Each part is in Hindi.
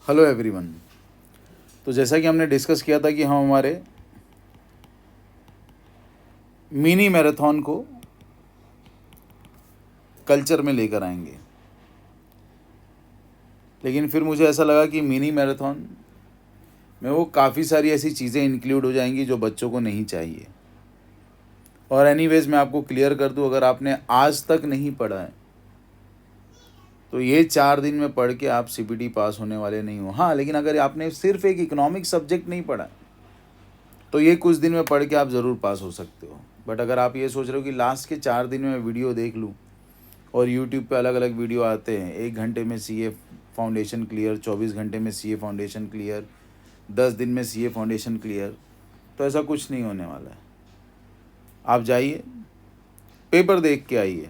Hello everyone. तो जैसा कि हमने डिस्कस किया था कि हम हमारे मिनी मैराथन को कल्चर में लेकर आएंगे, लेकिन फिर मुझे ऐसा लगा कि मिनी मैराथन में वो काफ़ी सारी ऐसी चीज़ें इंक्लूड हो जाएंगी जो बच्चों को नहीं चाहिए। और एनीवेज मैं आपको क्लियर कर दूं, अगर आपने आज तक नहीं पढ़ा है तो ये 4 दिन में पढ़ के आप सीपीटी पास होने वाले नहीं हो। हाँ, लेकिन अगर आपने सिर्फ एक इकोनॉमिक सब्जेक्ट नहीं पढ़ा तो ये कुछ दिन में पढ़ के आप ज़रूर पास हो सकते हो। बट अगर आप ये सोच रहे हो कि लास्ट के 4 दिन में वीडियो देख लूँ, और यूट्यूब पे अलग अलग वीडियो आते हैं, 1 घंटे में सीए फाउंडेशन क्लियर, 24 घंटे में सीए फाउंडेशन क्लियर, 10 दिन में सीए फाउंडेशन क्लियर, तो ऐसा कुछ नहीं होने वाला है। आप जाइए, पेपर देख के आइए,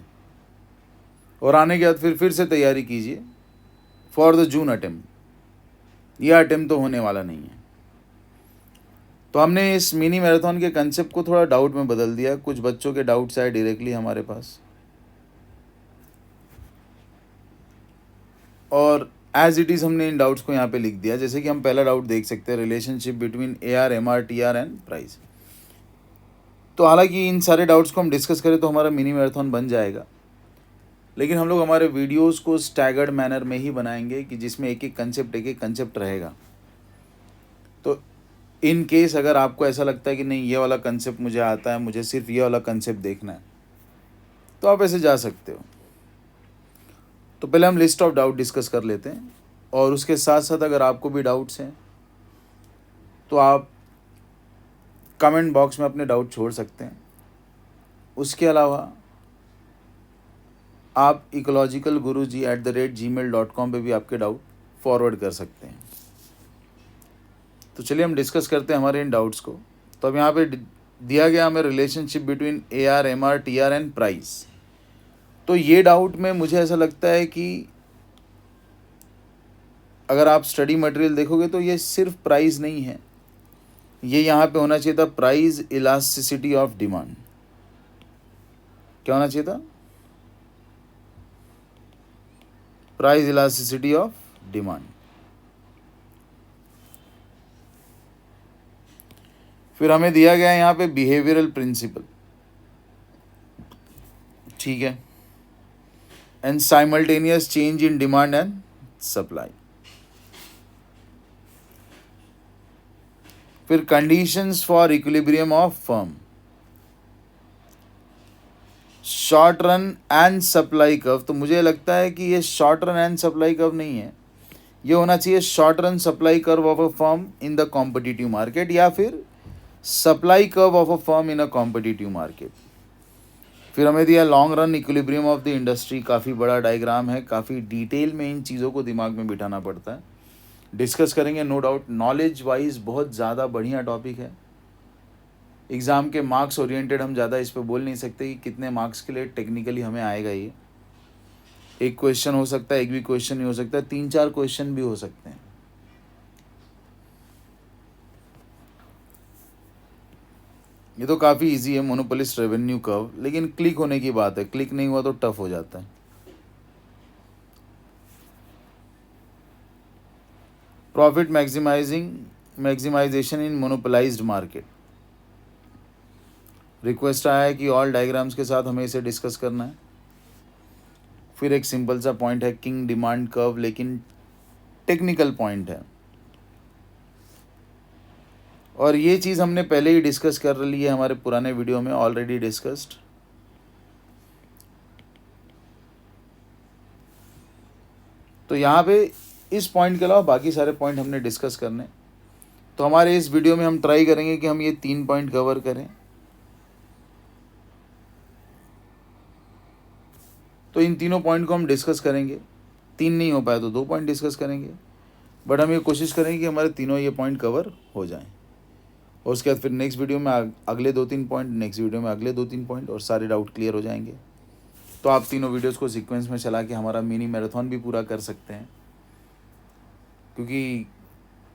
और आने के बाद फिर से तैयारी कीजिए फॉर द जून अटेम्प्ट। यह अटेम्प्ट तो होने वाला नहीं है। तो हमने इस मिनी मैराथन के कंसेप्ट को थोड़ा डाउट में बदल दिया। कुछ बच्चों के डाउट्स आए डायरेक्टली हमारे पास, और एज इट इज़ हमने इन डाउट्स को यहाँ पे लिख दिया। जैसे कि हम पहला डाउट देख सकते हैं, relationship between AR, MR, TR and price. तो हालांकि इन सारे डाउट्स को हम डिस्कस करें तो हमारा मिनी मैराथन बन जाएगा, लेकिन हम लोग हमारे वीडियोस को स्टैगर्ड मैनर में ही बनाएंगे कि जिसमें एक एक कंसेप्ट रहेगा। तो इन केस अगर आपको ऐसा लगता है कि नहीं ये वाला कंसेप्ट मुझे आता है, मुझे सिर्फ ये वाला कंसेप्ट देखना है, तो आप ऐसे जा सकते हो। तो पहले हम लिस्ट ऑफ डाउट डिस्कस कर लेते हैं, और उसके साथ साथ अगर आपको भी डाउट्स हैं तो आप कमेंट बॉक्स में अपने डाउट छोड़ सकते हैं। उसके अलावा आप ecologycalguruji@gmail.com पे भी आपके डाउट फॉरवर्ड कर सकते हैं। तो चलिए हम डिस्कस करते हैं हमारे इन डाउट्स को। तो अब यहाँ पे दिया गया हमें relationship between AR, MR, TR and price. तो ये डाउट में मुझे ऐसा लगता है कि अगर आप स्टडी मटेरियल देखोगे तो ये सिर्फ प्राइस नहीं है, ये यहाँ पे होना चाहिए था प्राइस इलास्टिसिटी ऑफ डिमांड। क्या होना चाहिए था? Price elasticity of demand. फिर हमें दिया गया है यहाँ पे बिहेवियरल प्रिंसिपल, ठीक है, and simultaneous change in demand and supply. फिर conditions for equilibrium of firm, short run and supply curve. तो मुझे लगता है कि ये short run and supply curve नहीं है, ये होना चाहिए short run supply curve of a firm in the competitive market, या फिर supply curve of a firm in a competitive market. फिर हमें दिया long run equilibrium of the industry. काफ़ी बड़ा डायग्राम है, काफ़ी डिटेल में इन चीज़ों को दिमाग में बिठाना पड़ता है। डिस्कस करेंगे नो डाउट। नॉलेज वाइज बहुत ज़्यादा बढ़िया टॉपिक है। एग्ज़ाम के मार्क्स ओरिएंटेड हम ज़्यादा इस पर बोल नहीं सकते कि कितने मार्क्स के लिए टेक्निकली हमें आएगा। ये एक क्वेश्चन हो सकता है, एक भी क्वेश्चन नहीं हो सकता, 3-4 क्वेश्चन भी हो सकते हैं। ये तो काफ़ी इजी है, मोनोपोलिस्ट रेवेन्यू कर्व, लेकिन क्लिक होने की बात है, क्लिक नहीं हुआ तो टफ हो जाता है। प्रॉफिट मैक्सिमाइजेशन इन मोनोपोलाइज्ड मार्केट। रिक्वेस्ट आया है कि ऑल डायग्राम्स के साथ हमें इसे डिस्कस करना है। फिर एक सिंपल सा पॉइंट है किंग डिमांड कर्व, लेकिन टेक्निकल पॉइंट है, और ये चीज़ हमने पहले ही डिस्कस कर ली है हमारे पुराने वीडियो में, ऑलरेडी डिस्कस्ड। तो यहाँ पे इस पॉइंट के अलावा बाकी सारे पॉइंट हमने डिस्कस करने। तो हमारे इस वीडियो में हम ट्राई करेंगे कि हम ये 3 पॉइंट कवर करें। तो इन तीनों पॉइंट को हम डिस्कस करेंगे। 3 नहीं हो पाया तो 2 पॉइंट डिस्कस करेंगे, बट हम ये कोशिश करेंगे कि हमारे तीनों ये पॉइंट कवर हो जाएं। और उसके बाद फिर नेक्स्ट वीडियो में अगले 2-3 पॉइंट, नेक्स्ट वीडियो में अगले 2-3 पॉइंट, और सारे डाउट क्लियर हो जाएंगे। तो आप तीनों वीडियोस को सीक्वेंस में चला के हमारा मिनी मैराथन भी पूरा कर सकते हैं, क्योंकि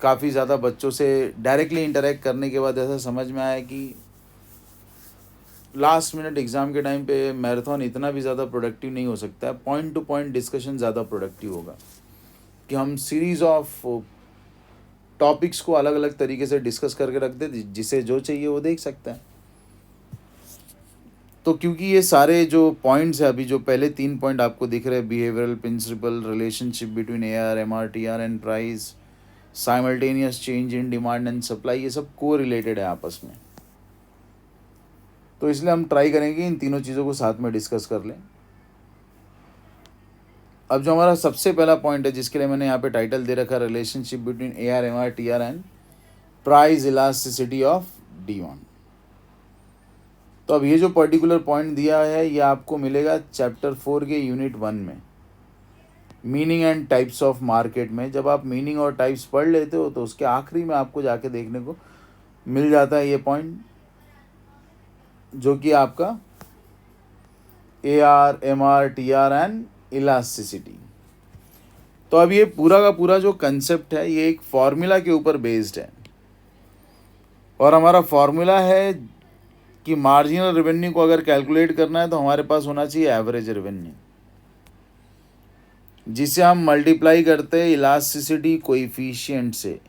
काफ़ी ज़्यादा बच्चों से डायरेक्टली इंटरेक्ट करने के बाद ऐसा समझ में आया कि लास्ट मिनट एग्ज़ाम के टाइम पे मैराथन इतना भी ज़्यादा प्रोडक्टिव नहीं हो सकता है। पॉइंट टू पॉइंट डिस्कशन ज़्यादा प्रोडक्टिव होगा, कि हम सीरीज़ ऑफ टॉपिक्स को अलग अलग तरीके से डिस्कस करके रख दे, जिसे जो चाहिए वो देख सकता है। तो क्योंकि ये सारे जो पॉइंट्स हैं, अभी जो पहले 3 पॉइंट आपको दिख रहे हैं, behavioural principle, relationship between AR, MR, TR and price, simultaneous change in demand and supply, ये सब को रिलेटेड है आपस में। तो इसलिए हम ट्राई करेंगे इन तीनों चीज़ों को साथ में डिस्कस कर लें। अब जो हमारा सबसे पहला पॉइंट है, जिसके लिए मैंने यहाँ पे टाइटल दे रखा है, relationship between AR, MR, TR and price elasticity of demand. तो अब ये जो पर्टिकुलर पॉइंट दिया है ये आपको मिलेगा चैप्टर 4 के यूनिट 1 में, meaning and types of market में। जब आप मीनिंग और टाइप्स पढ़ लेते हो तो उसके आखिरी में आपको जाके देखने को मिल जाता है ये पॉइंट, जो कि आपका AR, MR, TR and elasticity. तो अब ये पूरा का पूरा जो कंसेप्ट है ये एक फॉर्मूला के ऊपर बेस्ड है, और हमारा फॉर्मूला है कि मार्जिनल रेवेन्यू को अगर कैलकुलेट करना है तो हमारे पास होना चाहिए एवरेज रेवेन्यू, जिसे हम मल्टीप्लाई करते हैं इलास्टिसिटी कोएफिशिएंट से।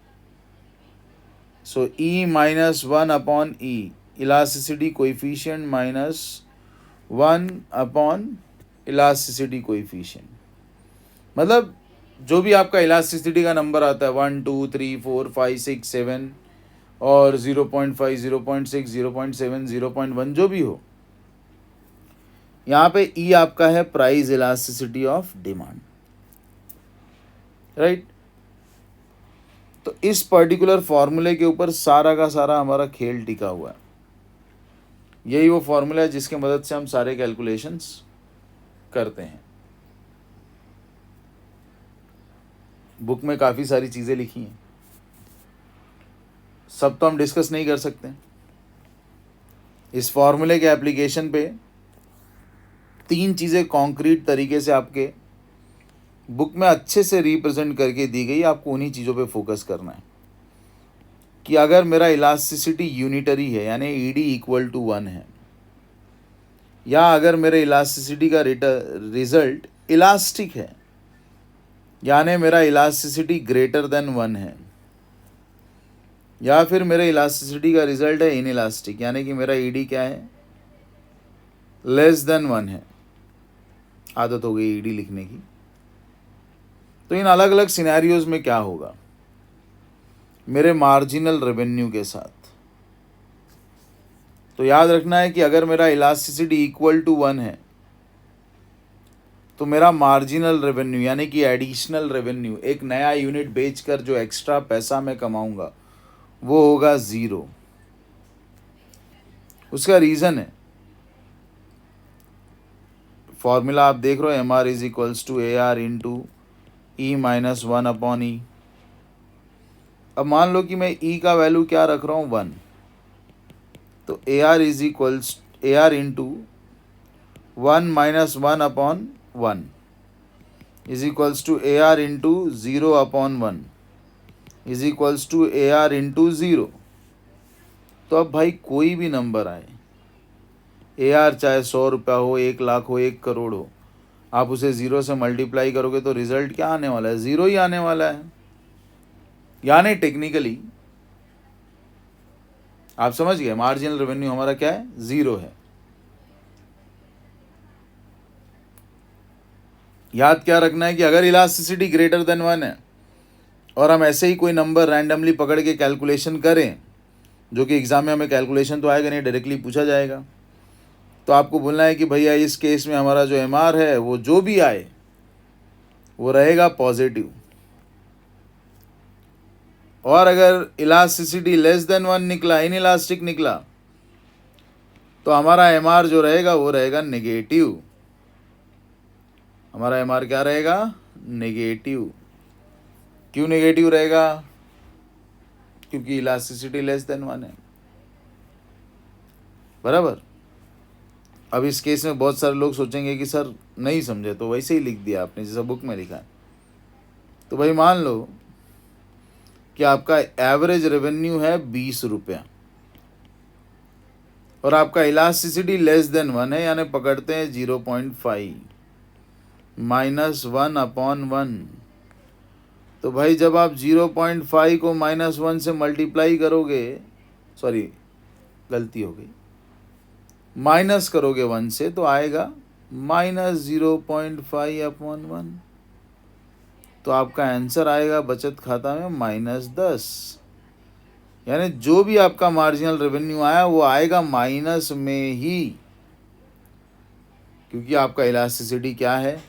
सो E minus 1 upon E, elasticity coefficient minus 1 upon elasticity coefficient. मतलब जो भी आपका इलास्टिसिटी का नंबर आता है 1, 2, 3, 4, 5, 6, 7 और 0.5, 0.6, 0.7, 0.1 जो भी हो, यहाँ पे E आपका है price elasticity of demand, right. तो इस पर्टिकुलर फॉर्मूले के ऊपर सारा का सारा हमारा खेल टिका हुआ है। यही वो फॉर्मूला है जिसकी मदद से हम सारे कैलकुलेशंस करते हैं। बुक में काफ़ी सारी चीज़ें लिखी हैं, सब तो हम डिस्कस नहीं कर सकते। इस फॉर्मूले के एप्लीकेशन पे 3 चीज़ें कॉन्क्रीट तरीके से आपके बुक में अच्छे से रिप्रेजेंट करके दी गई। आपको उन्हीं चीज़ों पे फोकस करना है कि अगर मेरा इलास्टिसिटी यूनिटरी है यानी ED इक्वल टू 1 है, या अगर मेरे इलास्टिसिटी का रिजल्ट इलास्टिक है यानी मेरा इलास्टिसिटी ग्रेटर देन 1 है, या फिर मेरे इलास्टिसिटी का रिजल्ट है इनइलास्टिक यानी कि मेरा ED क्या है, लेस देन 1 है। आदत हो गई ED लिखने की। तो इन अलग अलग सिनेरियोज में क्या होगा मेरे मार्जिनल रेवेन्यू के साथ। तो याद रखना है कि अगर मेरा इलास्टिसिटी इक्वल टू 1 है तो मेरा मार्जिनल रेवेन्यू यानी कि एडिशनल रेवेन्यू, एक नया यूनिट बेचकर जो एक्स्ट्रा पैसा मैं कमाऊंगा, वो होगा 0। उसका रीज़न है, फॉर्मूला आप देख रहे हो, MR is equals to AR into E minus 1 upon E। अब मान लो कि मैं E का वैल्यू क्या रख रहा हूँ 1, तो AR is equals AR into 1 minus 1 upon 1 is equals to AR into 0 upon 1 is equals to AR into 0। तो अब भाई कोई भी नंबर आए, AR चाहे 100 रुपया हो, 1 लाख हो, 1 करोड़ हो, आप उसे 0 से मल्टीप्लाई करोगे तो रिजल्ट क्या आने वाला है, 0 ही आने वाला है। यानी टेक्निकली आप समझ गए, मार्जिनल रेवेन्यू हमारा क्या है, 0 है। याद क्या रखना है कि अगर इलास्टिसिटी ग्रेटर देन 1 है और हम ऐसे ही कोई नंबर रैंडमली पकड़ के कैलकुलेशन करें, जो कि एग्जाम में हमें कैलकुलेशन तो आएगा नहीं, डायरेक्टली पूछा जाएगा, तो आपको बोलना है कि भैया इस केस में हमारा जो MR है वो जो भी आए वो रहेगा पॉजिटिव, और अगर इलास्टिसिटी लेस देन 1 निकला, इनइलास्टिक निकला, तो हमारा MR जो रहेगा वो रहेगा नेगेटिव। हमारा MR क्या रहेगा, नेगेटिव। क्यों नेगेटिव रहेगा, क्योंकि इलास्टिसिटी लेस देन 1 है, बराबर। अब इस केस में बहुत सारे लोग सोचेंगे कि सर नहीं समझे, तो वैसे ही लिख दिया आपने जैसा बुक में लिखा है। तो भाई मान लो कि आपका एवरेज रेवेन्यू है 20 रुपया और आपका इलास्टिसिटी लेस देन 1 है, यानी पकड़ते हैं 0.5 माइनस 1 अपॉन 1 तो भाई जब आप 0.5 को -1 से मल्टीप्लाई करोगे, सॉरी गलती हो गई, माइनस करोगे 1 से तो आएगा -0.5/1। तो आपका आंसर आएगा बचत खाता में -10। यानी जो भी आपका मार्जिनल रेवेन्यू आया वो आएगा माइनस में ही, क्योंकि आपका इलास्टिसिटी क्या है,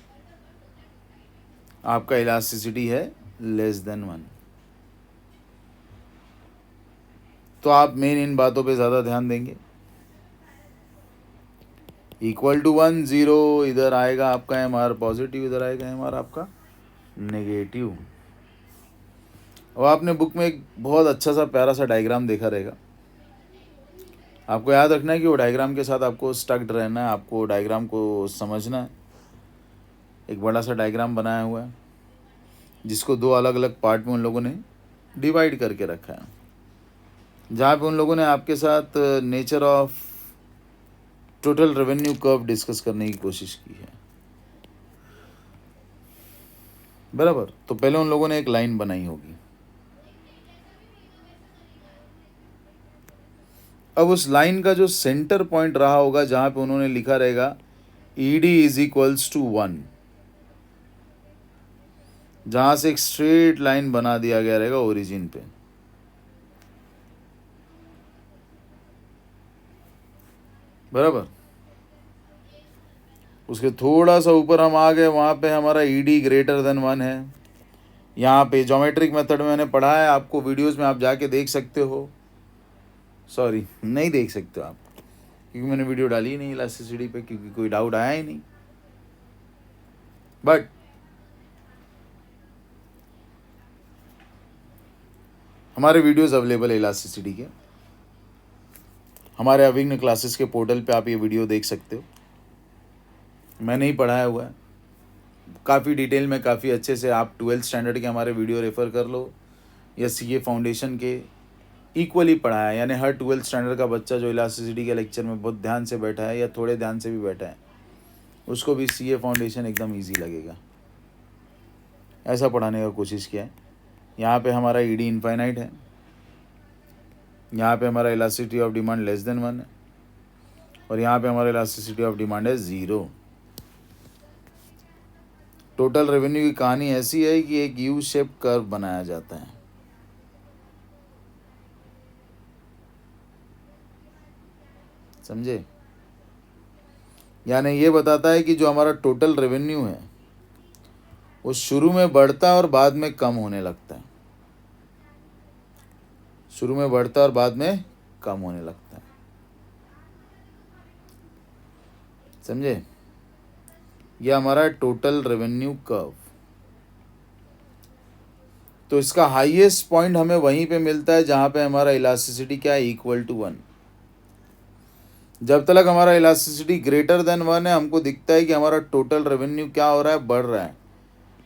आपका इलास्टिसिटी है <1। तो आप मेन इन बातों पे ज़्यादा ध्यान देंगे। =1 0 इधर आएगा आपका MR पॉजिटिव, इधर आएगा MR आपका नेगेटिव। और आपने बुक में एक बहुत अच्छा सा प्यारा सा डायग्राम देखा रहेगा। आपको याद रखना है कि वो डायग्राम के साथ आपको स्टक्ड रहना है, आपको डायग्राम को समझना है। एक बड़ा सा डायग्राम बनाया हुआ है जिसको 2 अलग अलग पार्ट में उन लोगों ने डिवाइड करके रखा है, जहाँ पे उन लोगों ने आपके साथ nature of total revenue curve discuss करने की कोशिश की है, बराबर। तो पहले उन लोगों ने एक लाइन बनाई होगी। अब उस लाइन का जो सेंटर पॉइंट रहा होगा, जहाँ पे उन्होंने लिखा रहेगा ED = 1, जहाँ से एक स्ट्रेट लाइन बना दिया गया रहेगा ओरिजिन पे। बराबर। उसके थोड़ा सा ऊपर हम आ गए, वहाँ पे हमारा ED > 1 है। यहाँ पे ज्योमेट्रिक मेथड में मैंने पढ़ा है, आपको वीडियोस में आप जाके देख सकते हो। सॉरी, नहीं देख सकते हो आप, क्योंकि मैंने वीडियो डाली ही नहीं इलास्टिसिटी पे, क्योंकि कोई डाउट आया ही नहीं। बट हमारे वीडियोस अवेलेबल है इलास्टिसिटी के, हमारे अविघ्न क्लासेस के पोर्टल पे आप ये वीडियो देख सकते हो। मैंने ही पढ़ाया हुआ है काफ़ी डिटेल में, काफ़ी अच्छे से। आप 12th स्टैंडर्ड के हमारे वीडियो रेफ़र कर लो, या CA फाउंडेशन के, इक्वली पढ़ाया है। यानी हर 12th स्टैंडर्ड का बच्चा जो इलास्टिसिटी के लेक्चर में बहुत ध्यान से बैठा है या थोड़े ध्यान से भी बैठा है, उसको भी CA फाउंडेशन एकदम ईजी लगेगा। ऐसा पढ़ाने का कोशिश किया है। यहाँ पे हमारा ED इनफाइनाइट है, यहाँ पे हमारा इलास्टिसिटी ऑफ डिमांड <1 है, और यहाँ पे हमारा इलास्टिसिटी ऑफ डिमांड है 0। टोटल रेवेन्यू की कहानी ऐसी है कि एक यू शेप कर्व बनाया जाता है। समझे? यानी ये बताता है कि जो हमारा टोटल रेवेन्यू है वो शुरू में बढ़ता है और बाद में कम होने लगता है। शुरू में बढ़ता है और बाद में कम होने लगता है। समझे? ये हमारा टोटल रेवेन्यू कर्व। तो इसका हाईएस्ट पॉइंट हमें वहीं पे मिलता है जहाँ पे हमारा इलास्टिसिटी क्या है, =1। जब तक हमारा इलास्टिसिटी > 1 है, हमको दिखता है कि हमारा टोटल रेवेन्यू क्या हो रहा है, बढ़ रहा है।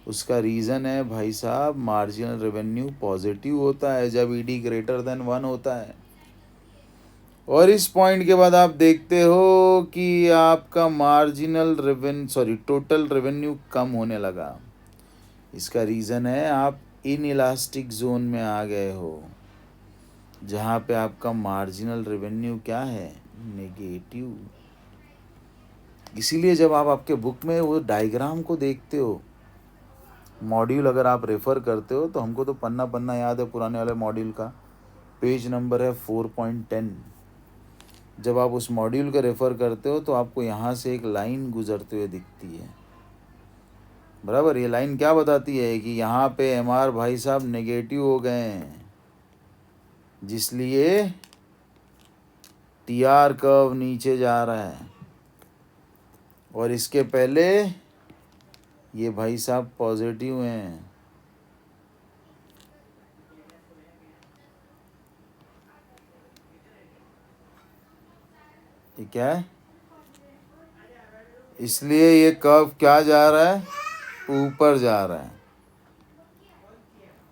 उसका रीज़न है भाई साहब, मार्जिनल रेवेन्यू पॉजिटिव होता है जब ED > 1 होता है। और इस पॉइंट के बाद आप देखते हो कि आपका टोटल रेवेन्यू कम होने लगा। इसका रीज़न है आप इन इलास्टिक जोन में आ गए हो, जहाँ पे आपका मार्जिनल रेवेन्यू क्या है, नेगेटिव। इसीलिए जब आप आपके बुक में वो डायग्राम को देखते हो, मॉड्यूल अगर आप रेफ़र करते हो, तो हमको तो पन्ना पन्ना याद है पुराने वाले मॉड्यूल का, पेज नंबर है 4.10। जब आप उस मॉड्यूल का रेफ़र करते हो तो आपको यहाँ से एक लाइन गुजरते हुए दिखती है, बराबर। ये लाइन क्या बताती है कि यहाँ पे MR भाई साहब नेगेटिव हो गए हैं, जिसलिए TR कर्व नीचे जा रहा है। और इसके पहले ये भाई साहब पॉजिटिव हैं। ये क्या है? इसलिए ये कर्व क्या जा रहा है, ऊपर जा रहा है।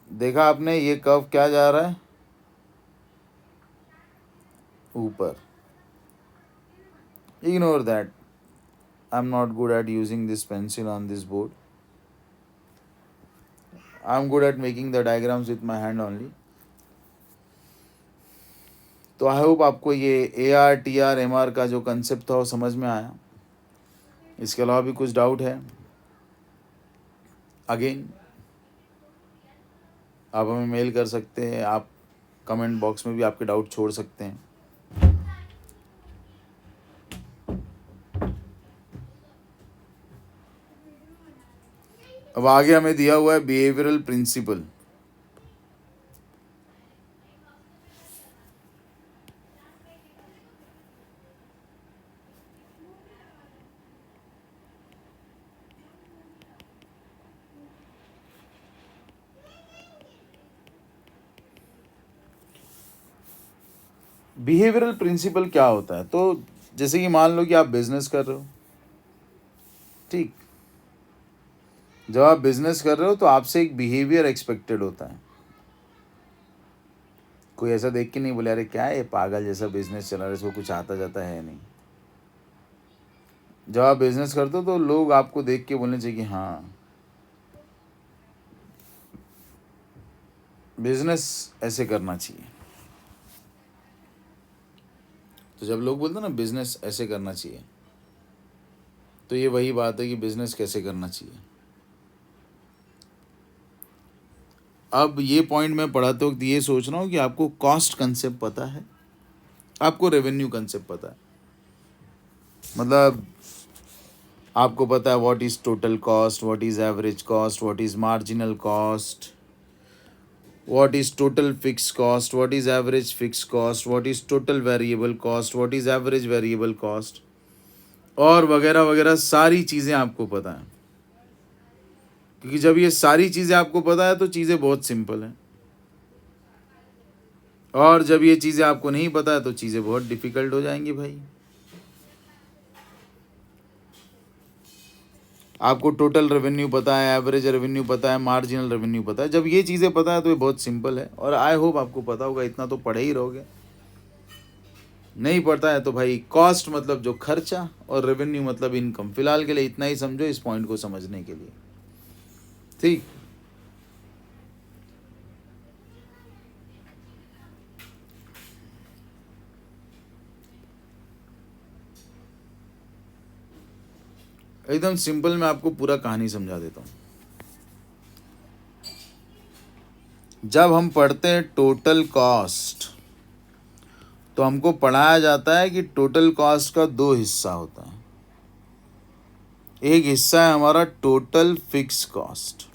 देखा आपने, ये कर्व क्या जा रहा है, ऊपर। Ignore that, I am not good at using this pencil on this board. I am good at making the diagrams with my hand only. तो आई होप आपको ये AR, TR, MR का जो कंसेप्ट था वो समझ में आया। इसके अलावा भी कुछ डाउट है? अगेन आप हमें मेल कर सकते हैं, आप कमेंट बॉक्स में भी आपके डाउट छोड़ सकते हैं। अब आगे हमें दिया हुआ है बिहेवियरल प्रिंसिपल। बिहेवियरल प्रिंसिपल क्या होता है? तो जैसे कि मान लो कि आप बिजनेस कर रहे हो, ठीक। जब आप बिजनेस कर रहे हो तो आपसे एक बिहेवियर एक्सपेक्टेड होता है। कोई ऐसा देख के नहीं बोले अरे क्या है ये पागल जैसा बिजनेस चला रहा है, इसको कुछ आता जाता है नहीं। जब आप बिजनेस करते हो तो लोग आपको देख के बोलने चाहिए कि हाँ बिजनेस ऐसे करना चाहिए। तो जब लोग बोलते हैं ना बिजनेस ऐसे करना चाहिए, तो ये वही बात है कि बिजनेस कैसे करना चाहिए। अब ये पॉइंट मैं पढ़ाते वक्त ये सोच रहा हूँ कि आपको कॉस्ट कंसेप्ट पता है, आपको रेवेन्यू कंसेप्ट पता है। मतलब आपको पता है what is total cost, what is average cost, what is marginal cost, what is total fixed cost, what is average fixed cost, what is total variable cost, what is average variable cost, और वगैरह वगैरह सारी चीज़ें आपको पता है। क्योंकि जब ये सारी चीज़ें आपको पता है तो चीज़ें बहुत सिंपल हैं, और जब ये चीज़ें आपको नहीं पता है तो चीज़ें बहुत डिफ़िकल्ट हो जाएंगी भाई। आपको टोटल रेवेन्यू पता है, एवरेज रेवेन्यू पता है, मार्जिनल रेवेन्यू पता है। जब ये चीज़ें पता है तो ये बहुत सिंपल है, और आई होप आपको पता होगा, इतना तो पढ़े ही रहोगे। नहीं पड़ता है तो भाई कॉस्ट मतलब जो खर्चा, और रेवेन्यू मतलब इनकम। फिलहाल के लिए इतना ही समझो इस पॉइंट को समझने के लिए, ठीक। एकदम सिंपल मैं आपको पूरा कहानी समझा देता हूँ। जब हम पढ़ते हैं टोटल कॉस्ट, तो हमको पढ़ाया जाता है कि टोटल कॉस्ट का दो हिस्सा होता है। एक हिस्सा है हमारा टोटल फिक्स कॉस्ट,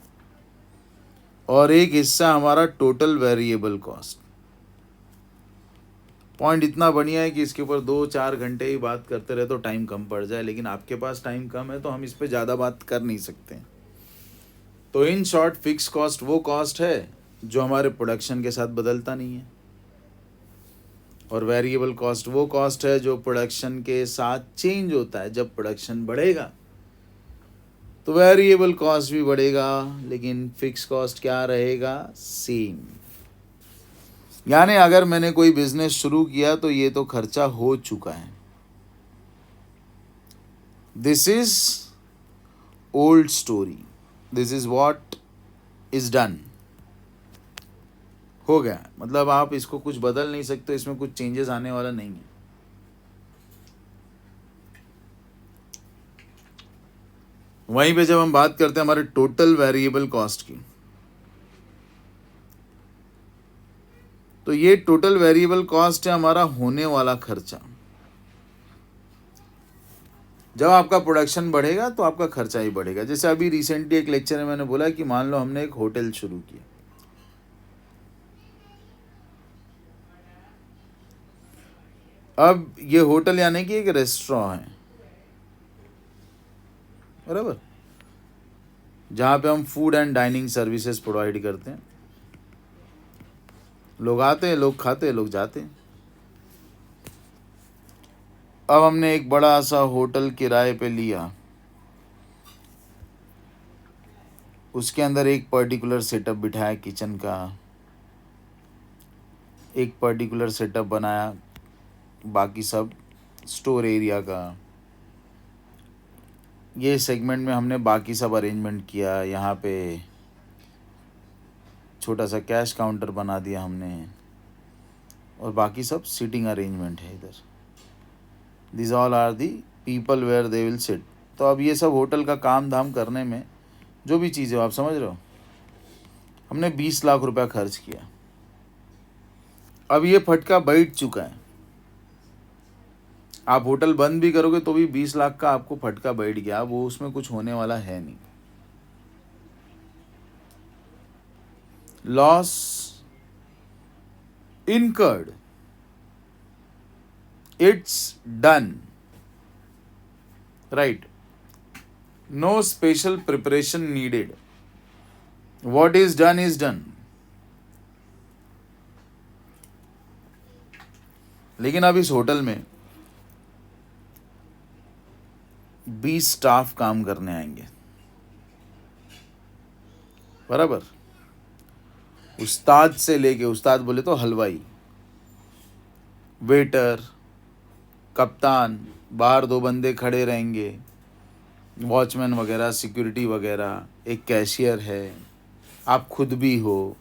और एक हिस्सा हमारा टोटल वेरिएबल कॉस्ट। पॉइंट इतना बढ़िया है कि इसके ऊपर 2-4 घंटे ही बात करते रहे तो टाइम कम पड़ जाए, लेकिन आपके पास टाइम कम है तो हम इस पर ज़्यादा बात कर नहीं सकते। तो इन शॉर्ट, फिक्स कॉस्ट वो कॉस्ट है जो हमारे प्रोडक्शन के साथ बदलता नहीं है, और वेरिएबल कॉस्ट वो कॉस्ट है जो प्रोडक्शन के साथ चेंज होता है। जब प्रोडक्शन बढ़ेगा तो वेरिएबल कॉस्ट भी बढ़ेगा, लेकिन फिक्स कॉस्ट क्या रहेगा? सेम। यानी अगर मैंने कोई बिजनेस शुरू किया तो ये तो खर्चा हो चुका है। This is old story, this is what is done. हो गया, मतलब आप इसको कुछ बदल नहीं सकते, इसमें कुछ चेंजेस आने वाला नहीं है। वहीं पे जब हम बात करते हैं हमारे टोटल वेरिएबल कॉस्ट की, तो ये टोटल वेरिएबल कॉस्ट है हमारा होने वाला खर्चा। जब आपका प्रोडक्शन बढ़ेगा तो आपका खर्चा ही बढ़ेगा। जैसे अभी रिसेंटली एक लेक्चर में मैंने बोला कि मान लो हमने एक होटल शुरू किया, अब ये होटल यानी कि एक रेस्टोरेंट है, बराबर, जहाँ पे हम food and dining services provide करते हैं। लोग आते हैं, लोग खाते हैं, लोग जाते हैं। अब हमने एक बड़ा सा होटल किराए पे लिया, उसके अंदर एक पर्टिकुलर सेटअप बिठाया, किचन का एक पर्टिकुलर सेटअप बनाया, बाकी सब स्टोर एरिया का, ये सेगमेंट में हमने बाकी सब अरेंजमेंट किया। यहाँ पे छोटा सा कैश काउंटर बना दिया हमने, और बाकी सब सीटिंग अरेंजमेंट है इधर। This all are the people where they will sit. तो अब ये सब होटल का काम धाम करने में जो भी चीज़ें आप समझ रहे हो, हमने 20 लाख रुपया खर्च किया। अब ये फटका बैठ चुका है, आप होटल बंद भी करोगे तो भी 20 लाख का आपको फटका बैठ गया, वो उसमें कुछ होने वाला है नहीं। Loss incurred, it's done, right? No special preparation needed. What is done is done. लेकिन अब इस होटल में 20 स्टाफ काम करने आएंगे, बराबर। उस्ताद से लेके, उस्ताद बोले तो हलवाई, वेटर, कप्तान, बाहर 2 बंदे खड़े रहेंगे, वॉचमैन वगैरह, सिक्योरिटी वगैरह, एक कैशियर है, आप खुद भी हो।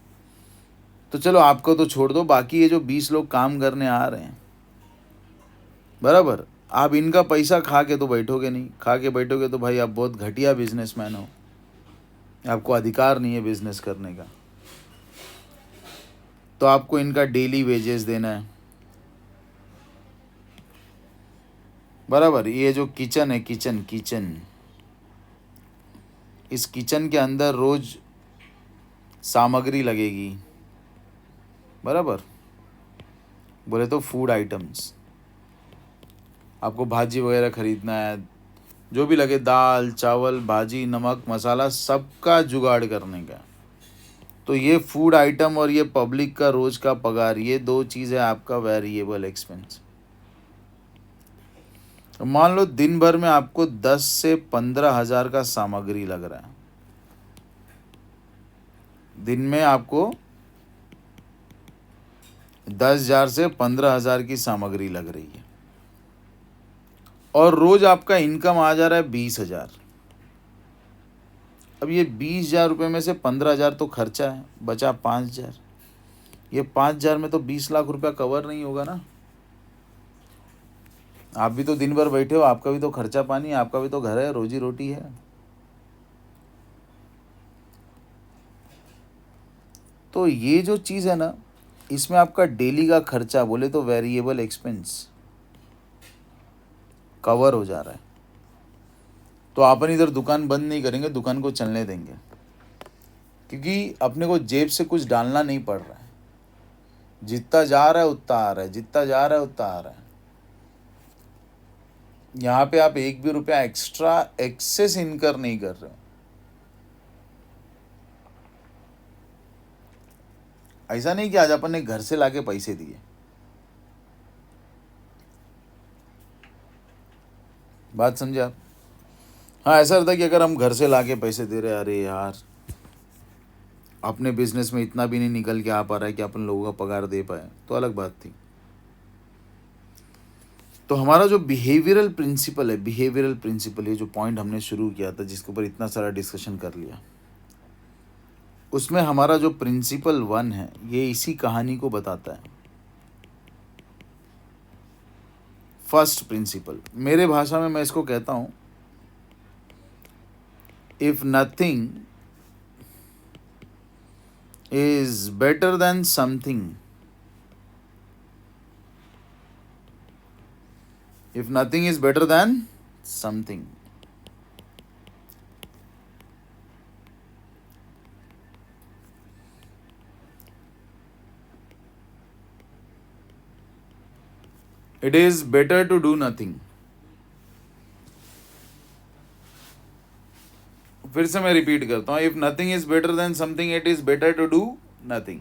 तो चलो आपको तो छोड़ दो, बाकी ये जो 20 लोग काम करने आ रहे हैं, बराबर, आप इनका पैसा खा के तो बैठोगे नहीं। खा के बैठोगे तो भाई आप बहुत घटिया बिजनेसमैन हो, आपको अधिकार नहीं है बिजनेस करने का। तो आपको इनका डेली वेजेस देना है, बराबर। ये जो किचन है, किचन, इस किचन के अंदर रोज सामग्री लगेगी, बराबर। बोले तो फूड आइटम्स, आपको भाजी वगैरह खरीदना है, जो भी लगे, दाल चावल भाजी नमक मसाला, सबका जुगाड़ करने का। तो ये फूड आइटम और ये पब्लिक का रोज का पगार, ये 2 चीज़ है आपका वेरिएबल एक्सपेंस। तो मान लो दिन भर में आपको 10 से 15 हज़ार का सामग्री लग रहा है, दिन में आपको 10,000 से 15,000 की सामग्री लग रही है, और रोज आपका इनकम आ जा रहा है 20,000। अब ये 20,000 रुपये में से 15,000 तो खर्चा है, बचा 5,000। ये 5,000 में तो 20 लाख रुपया कवर नहीं होगा ना। आप भी तो दिन भर बैठे हो, आपका भी तो खर्चा पानी है, आपका भी तो घर है, रोजी रोटी है। तो ये जो चीज़ है ना, इसमें आपका डेली का खर्चा बोले तो वेरिएबल एक्सपेंस कवर हो जा रहा है। तो अपन इधर दुकान बंद नहीं करेंगे, दुकान को चलने देंगे, क्योंकि अपने को जेब से कुछ डालना नहीं पड़ रहा है। जितना जा रहा है उतना आ रहा है, जितना जा रहा है उतना आ रहा है। यहाँ पे आप एक भी रुपया एक्स्ट्रा एक्सेस इनकर नहीं कर रहे हो। ऐसा नहीं कि आज अपन ने घर से लाके पैसे दिए, बात समझे आप। हाँ, ऐसा रहता है कि अगर हम घर से लाके पैसे दे रहे, अरे यार अपने बिजनेस में इतना भी नहीं निकल के आ पा रहा है कि अपन लोगों का पगार दे पाए, तो अलग बात थी। तो हमारा जो बिहेवियरल प्रिंसिपल है, ये जो पॉइंट हमने शुरू किया था, जिसके ऊपर इतना सारा डिस्कशन कर लिया, उसमें हमारा जो प्रिंसिपल 1 है, ये इसी कहानी को बताता है। फर्स्ट प्रिंसिपल, मेरे भाषा में मैं इसको कहता हूँ, if nothing is better than something, if nothing is better than something, it is better to do nothing। फिर से मैं रिपीट करता हूँ, if nothing is better than something, it is better to do nothing.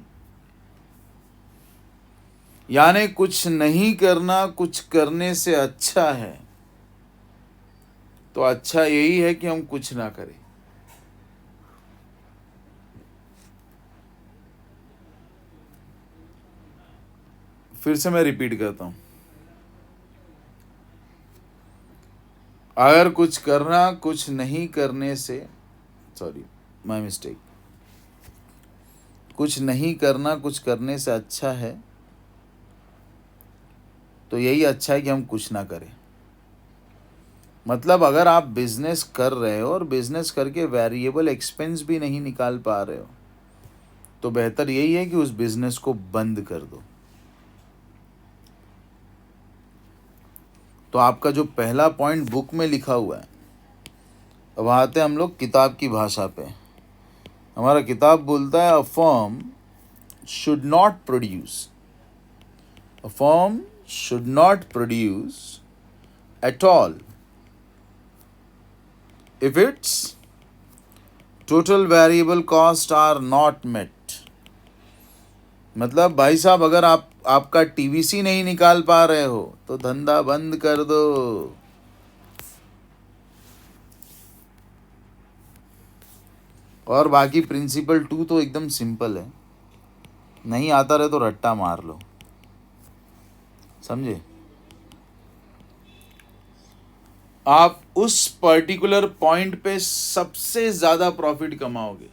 यानी कुछ नहीं करना कुछ करने से अच्छा है। तो अच्छा यही है कि हम कुछ ना करें। फिर से मैं रिपीट करता हूं, अगर कुछ करना कुछ नहीं करने से, सॉरी माय मिस्टेक, कुछ नहीं करना कुछ करने से अच्छा है, तो यही अच्छा है कि हम कुछ ना करें। मतलब अगर आप बिजनेस कर रहे हो और बिजनेस करके वेरिएबल एक्सपेंस भी नहीं निकाल पा रहे हो, तो बेहतर यही है कि उस बिजनेस को बंद कर दो। तो आपका जो पहला पॉइंट बुक में लिखा हुआ है, अब आते हैं हम लोग किताब की भाषा पे। हमारा किताब बोलता है, a firm should not produce, a firm should not produce at all if its total variable cost are not met। मतलब भाई साहब, अगर आपका टीवीसी नहीं निकाल पा रहे हो तो धंधा बंद कर दो। और बाकी प्रिंसिपल 2 तो एकदम सिंपल है, नहीं आता रहे तो रट्टा मार लो, समझे। आप उस पर्टिकुलर पॉइंट पे सबसे ज़्यादा प्रॉफिट कमाओगे,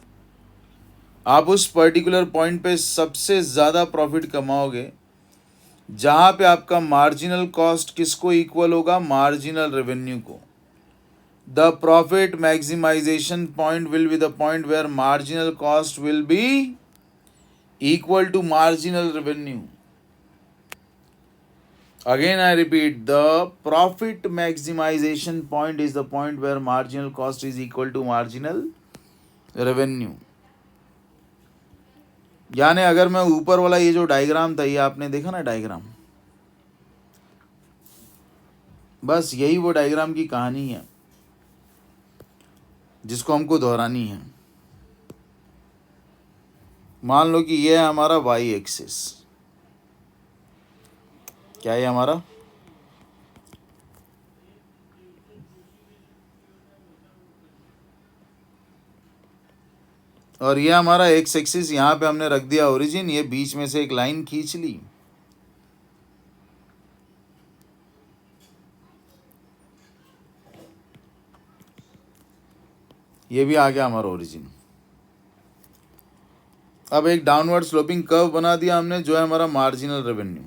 आप उस पर्टिकुलर पॉइंट पे सबसे ज़्यादा प्रॉफिट कमाओगे जहाँ पे आपका मार्जिनल कॉस्ट किसको इक्वल होगा, मार्जिनल रेवेन्यू को। The profit maximisation point will be the point where marginal cost will be equal to marginal revenue. Again I repeat, the profit maximization point is the point where marginal cost is equal to marginal revenue. यानी अगर मैं ऊपर वाला ये जो डायग्राम था, ये आपने देखा ना डायग्राम, बस यही वो डायग्राम की कहानी है जिसको हमको दोहरानी है। मान लो कि ये है हमारा वाई एक्सिस, क्या है हमारा, और ये हमारा एक्स एक्सिस। यहाँ पे हमने रख दिया ओरिजिन, ये बीच में से एक लाइन खींच ली, ये भी आ गया हमारा ओरिजिन। अब एक डाउनवर्ड स्लोपिंग कर्व बना दिया हमने, जो है हमारा मार्जिनल रेवेन्यू।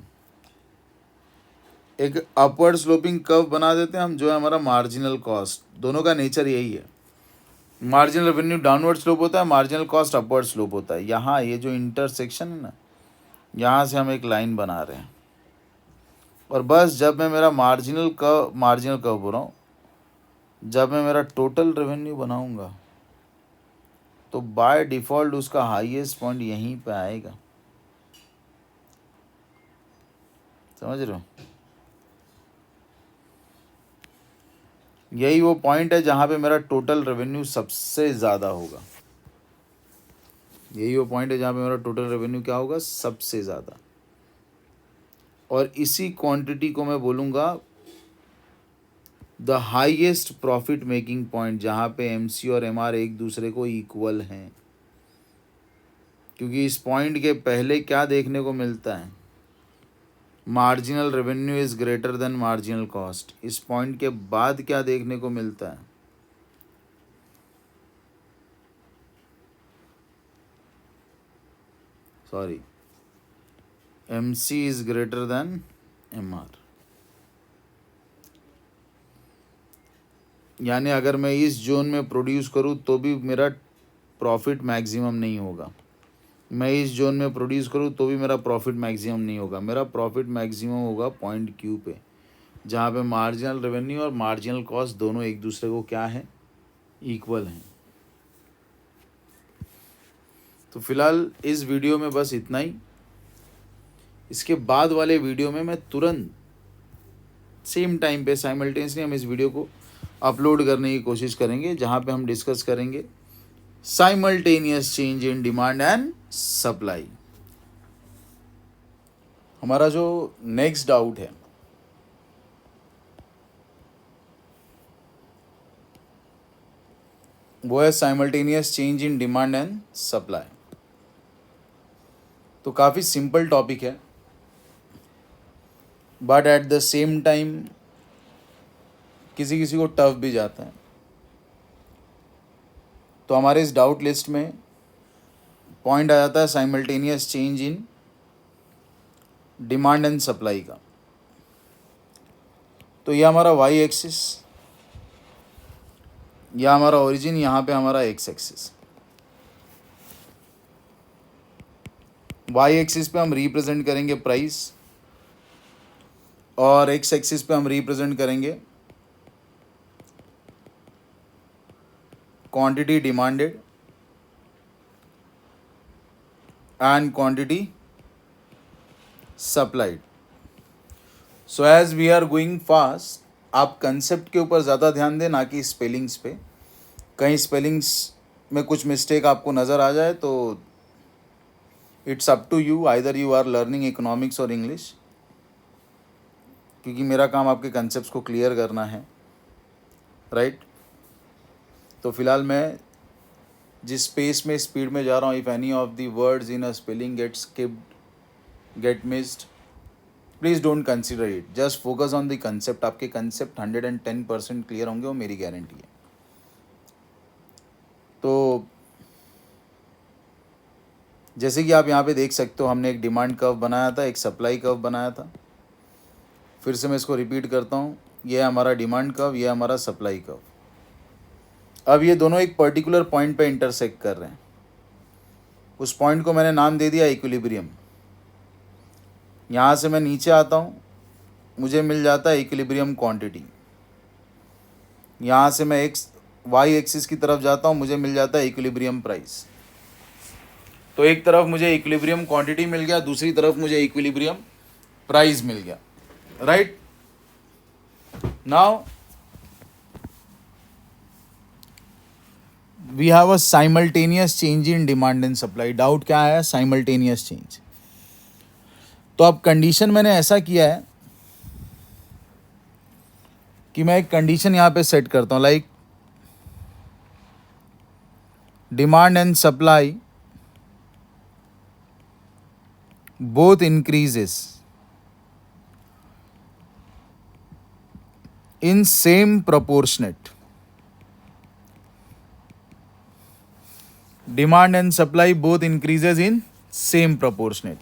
एक अपवर्ड स्लोपिंग कर्व बना देते हैं हम, जो है हमारा मार्जिनल कॉस्ट। दोनों का नेचर यही है, मार्जिनल रेवेन्यू डाउनवर्ड स्लोप होता है, मार्जिनल कॉस्ट अपवर्ड स्लोप होता है। यहाँ ये जो इंटरसेक्शन है ना, यहाँ से हम एक लाइन बना रहे हैं, और बस जब मैं मेरा मार्जिनल कर्व बोल रहा हूँ, जब मैं मेरा टोटल रेवेन्यू बनाऊँगा तो बाय डिफ़ॉल्ट उसका हाईएस्ट पॉइंट यहीं पे आएगा, समझ रहे हो। यही वो पॉइंट है जहाँ पे मेरा टोटल रेवेन्यू सबसे ज़्यादा होगा, यही वो पॉइंट है जहाँ पे मेरा टोटल रेवेन्यू क्या होगा, सबसे ज़्यादा। और इसी क्वांटिटी को मैं बोलूँगा the highest profit making point, जहाँ पे एमसी और एमआर एक दूसरे को इक्वल हैं। क्योंकि इस पॉइंट के पहले क्या देखने को मिलता है, marginal revenue is greater then marginal cost. इस पॉइंट के बाद क्या देखने को मिलता है, sorry, MC is greater then MR. यानी अगर मैं इस जोन में प्रोड्यूस करूँ तो भी मेरा प्रॉफिट मैक्सिमम नहीं होगा, मैं इस जोन में प्रोड्यूस करूँ तो भी मेरा प्रॉफिट मैक्सिमम नहीं होगा। मेरा प्रॉफिट मैक्सिमम होगा पॉइंट क्यू पे, जहाँ पे मार्जिनल रेवेन्यू और मार्जिनल कॉस्ट दोनों एक दूसरे को क्या है, इक्वल हैं। तो फिलहाल इस वीडियो में बस इतना ही। इसके बाद वाले वीडियो में मैं तुरंत सेम टाइम पे साइमल्टेनियसली हम इस वीडियो को अपलोड करने की कोशिश करेंगे, जहाँ पे हम डिस्कस करेंगे simultaneous change in demand and supply. हमारा जो नेक्स्ट डाउट है, वो है simultaneous change in demand and supply. तो काफ़ी सिंपल टॉपिक है, but at the same time किसी किसी को टफ भी जाता है। तो हमारे इस डाउट लिस्ट में पॉइंट आ जाता है simultaneous change in demand and supply का। तो ये हमारा वाई एक्सिस, यह हमारा ओरिजिन, यहाँ पे हमारा एक्स एक्सिस। वाई एक्सिस पे हम रिप्रेजेंट करेंगे प्राइस और एक्स एक्सिस पे हम रिप्रेजेंट करेंगे quantity demanded and quantity supplied. So as we are going fast, आप कंसेप्ट के ऊपर ज़्यादा ध्यान दें, ना कि स्पेलिंग्स पे। कहीं स्पेलिंग्स में कुछ मिस्टेक आपको नज़र आ जाए तो it's up to you, either you are learning economics और इंग्लिश, क्योंकि मेरा काम आपके कंसेप्ट्स को क्लियर करना है, राइट। तो फिलहाल मैं जिस स्पेस में स्पीड में जा रहा हूँ, if any of the words in a spelling get skipped, get missed, please don't consider it, just focus on the concept. आपके कंसेप्ट 110% क्लियर होंगे, वो मेरी गारंटी है। तो जैसे कि आप यहाँ पे देख सकते हो, हमने एक डिमांड कर्व बनाया था, एक सप्लाई कर्व बनाया था। फिर से मैं इसको रिपीट करता हूँ, ये हमारा डिमांड कर्व, ये हमारा सप्लाई कर्व। अब ये दोनों एक पर्टिकुलर पॉइंट पे इंटरसेक्ट कर रहे हैं। उस पॉइंट को मैंने नाम दे दिया इक्विलिब्रियम। यहाँ से मैं नीचे आता हूँ, मुझे मिल जाता है इक्विलिब्रियम क्वांटिटी। यहाँ से मैं वाई एक्सिस की तरफ जाता हूँ, मुझे मिल जाता है इक्विलिब्रियम प्राइस। तो एक तरफ मुझे इक्विलिब्रियम क्वांटिटी मिल गया, दूसरी तरफ मुझे इक्विलिब्रियम प्राइस मिल गया, right. Now we have a simultaneous change in demand and supply. Doubt क्या है? Simultaneous change. तो अब कंडीशन मैंने ऐसा किया है कि मैं एक कंडीशन यहाँ पे सेट करता हूँ, like demand and supply both increases in same proportionate. Demand and supply both increases in same proportionate.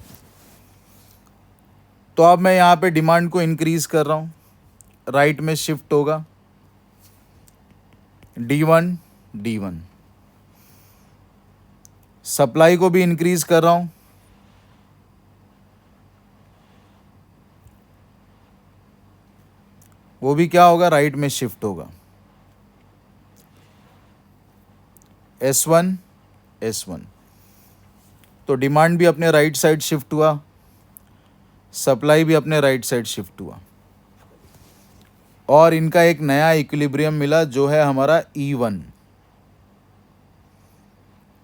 तो अब मैं यहाँ पे डिमांड को इंक्रीज कर रहा हूँ, राइट में शिफ्ट होगा D1 D1। सप्लाई को भी इंक्रीज कर रहा हूँ, वो भी क्या होगा? राइट में शिफ्ट होगा S1 S1। तो डिमांड भी अपने राइट साइड शिफ्ट हुआ, सप्लाई भी अपने राइट साइड शिफ्ट हुआ, और इनका एक नया इक्विलिब्रियम मिला जो है हमारा E1।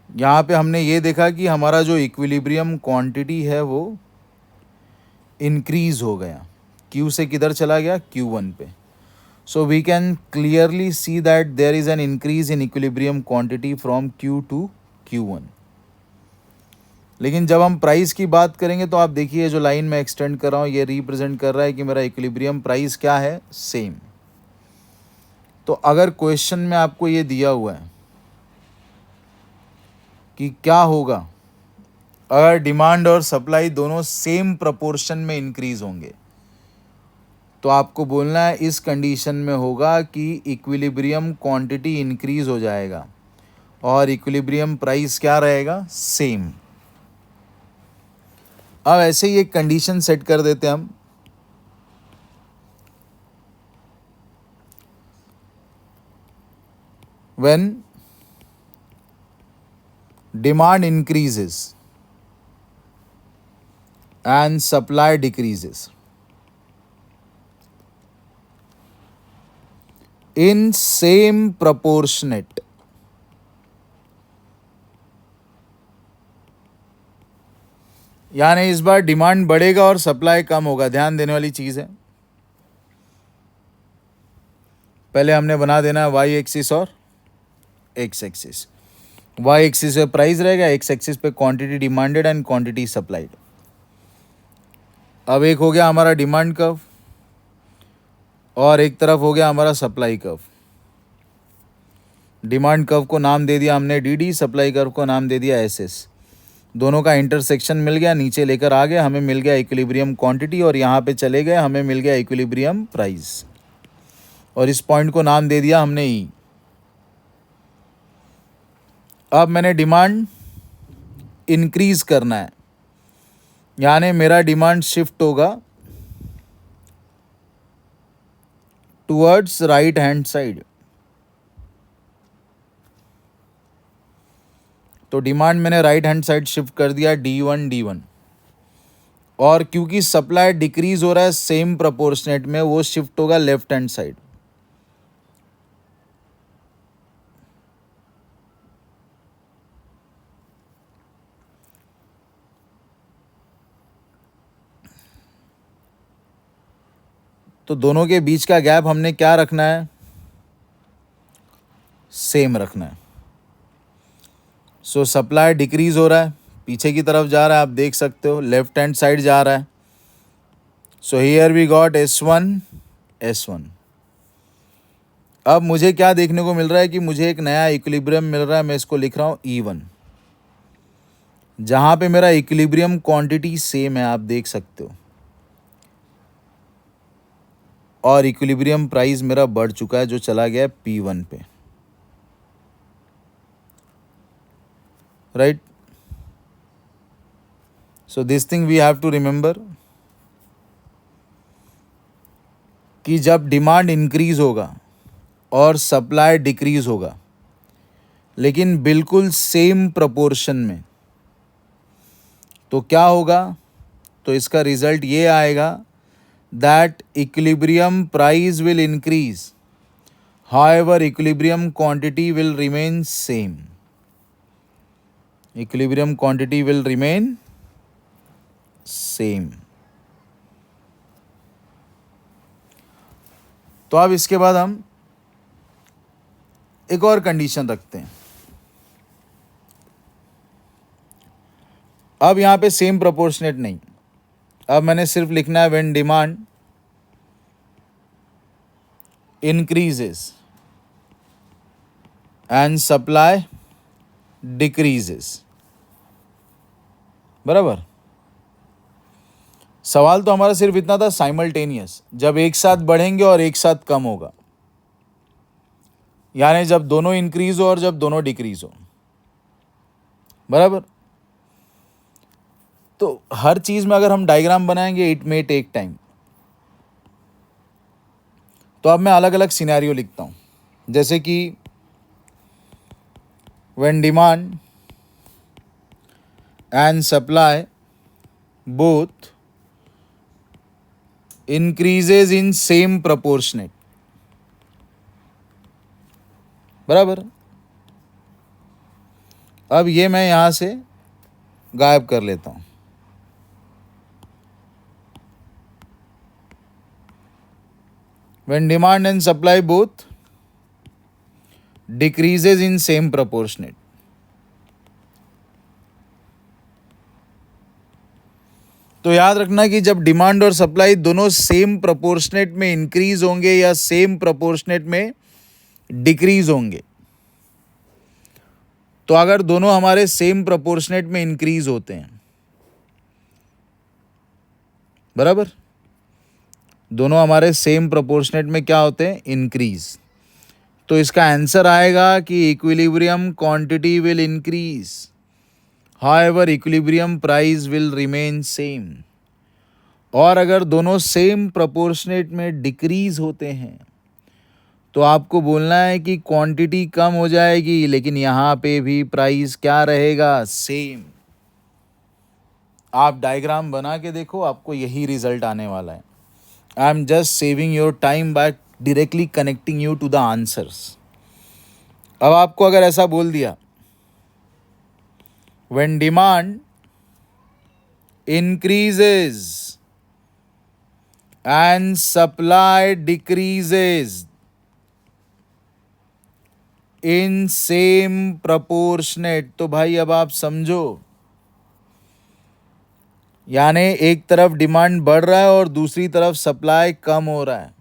यहाँ पे हमने ये देखा कि हमारा जो इक्विलिब्रियम क्वांटिटी है वो इंक्रीज हो गया, Q से किधर चला गया? Q1 पे। So we can clearly see that there is an increase in equilibrium quantity from Q to Q1। लेकिन जब हम प्राइस की बात करेंगे तो आप देखिए, जो लाइन में एक्सटेंड कर रहा हूँ ये रिप्रेजेंट कर रहा है कि मेरा इक्विलिब्रियम प्राइस क्या है? सेम। तो अगर क्वेश्चन में आपको ये दिया हुआ है कि क्या होगा अगर डिमांड और सप्लाई दोनों सेम प्रपोर्शन में इंक्रीज होंगे, तो आपको बोलना है इस कंडीशन में होगा कि इक्विलिब्रियम क्वांटिटी इंक्रीज हो जाएगा और इक्विलिब्रियम प्राइस क्या रहेगा? सेम। अब ऐसे ही एक कंडीशन सेट कर देते हैं हम, when demand increases and supply decreases in same proportionate. यानी इस बार डिमांड बढ़ेगा और सप्लाई कम होगा। ध्यान देने वाली चीज है, पहले हमने बना देना है वाई एक्सिस और एक्स एक्सिस। वाई एक्सिस पे प्राइस रहेगा, एक्स एक्सिस पे quantity demanded and quantity supplied. अब एक हो गया हमारा डिमांड कर्व और एक तरफ हो गया हमारा सप्लाई कर्व। डिमांड कर्व को नाम दे दिया हमने DD, सप्लाई कर्व को नाम दे दिया SS। दोनों का इंटरसेक्शन मिल गया, नीचे लेकर आ गए, हमें मिल गया इक्विलिब्रियम क्वांटिटी, और यहाँ पे चले गए, हमें मिल गया इक्विलिब्रियम प्राइस, और इस पॉइंट को नाम दे दिया हमने ई। अब मैंने डिमांड इंक्रीज करना है, यानी मेरा डिमांड शिफ्ट होगा टुवर्ड्स राइट हैंड साइड। तो डिमांड मैंने राइट हैंड साइड शिफ्ट कर दिया D1, और क्योंकि सप्लाई डिक्रीज हो रहा है सेम प्रोपोर्शनेट में, वो शिफ्ट होगा लेफ्ट हैंड साइड। तो दोनों के बीच का गैप हमने क्या रखना है, सेम रखना है। सो सप्लाई डिक्रीज हो रहा है, पीछे की तरफ जा रहा है, आप देख सकते हो लेफ्ट हैंड साइड जा रहा है। So here we got S1। अब मुझे क्या देखने को मिल रहा है कि मुझे एक नया इक्विलिब्रियम मिल रहा है, मैं इसको लिख रहा हूँ E1, जहाँ पे मेरा इक्विलिब्रियम क्वांटिटी सेम है, आप देख सकते हो, और इक्विलिब्रियम प्राइस मेरा बढ़ चुका है जो चला गया P1 पे, right. So this thing we have to remember कि जब डिमांड इंक्रीज होगा और सप्लाई डिक्रीज होगा, लेकिन बिल्कुल सेम प्रोपोर्शन में, तो क्या होगा, तो इसका रिजल्ट ये आएगा that equilibrium price will increase, however equilibrium quantity will remain same. Equilibrium quantity will remain same. तो अब इसके बाद हम एक और कंडीशन रखते हैं। अब यहाँ पे सेम प्रोपोर्शनेट नहीं, अब मैंने सिर्फ लिखना है when demand increases and supply decreases, बराबर। सवाल तो हमारा सिर्फ इतना था, साइमल्टेनियस, जब एक साथ बढ़ेंगे और एक साथ कम होगा, यानी जब दोनों इंक्रीज हो और जब दोनों डिक्रीज हो, बराबर। तो हर चीज में अगर हम डायग्राम बनाएंगे इट मे टेक टाइम। तो अब मैं अलग अलग सिनेरियो लिखता हूं, जैसे कि when demand and supply both increases in same proportionate, बराबर। अब ये मैं यहां से गायब कर लेता हूं। When demand and supply both decreases in same proportionate, तो याद रखना कि जब डिमांड और सप्लाई दोनों सेम प्रोपोर्शनेट में इंक्रीज होंगे या सेम प्रोपोर्शनेट में डिक्रीज होंगे, तो अगर दोनों हमारे सेम प्रोपोर्शनेट में इंक्रीज होते हैं, बराबर, दोनों हमारे सेम प्रोपोर्शनेट में क्या होते हैं, इंक्रीज, तो इसका आंसर आएगा कि equilibrium quantity will increase, however equilibrium price will remain same. और अगर दोनों सेम प्रोपोर्शनेट में डिक्रीज होते हैं, तो आपको बोलना है कि क्वांटिटी कम हो जाएगी, लेकिन यहाँ पे भी प्राइस क्या रहेगा, सेम। आप डायग्राम बना के देखो, आपको यही रिजल्ट आने वाला है। I am just saving your time by directly connecting you to the answers. अब आपको अगर ऐसा बोल दिया, when demand increases and supply decreases in same proportionate, तो भाई अब आप समझो, यानी एक तरफ डिमांड बढ़ रहा है और दूसरी तरफ सप्लाई कम हो रहा है,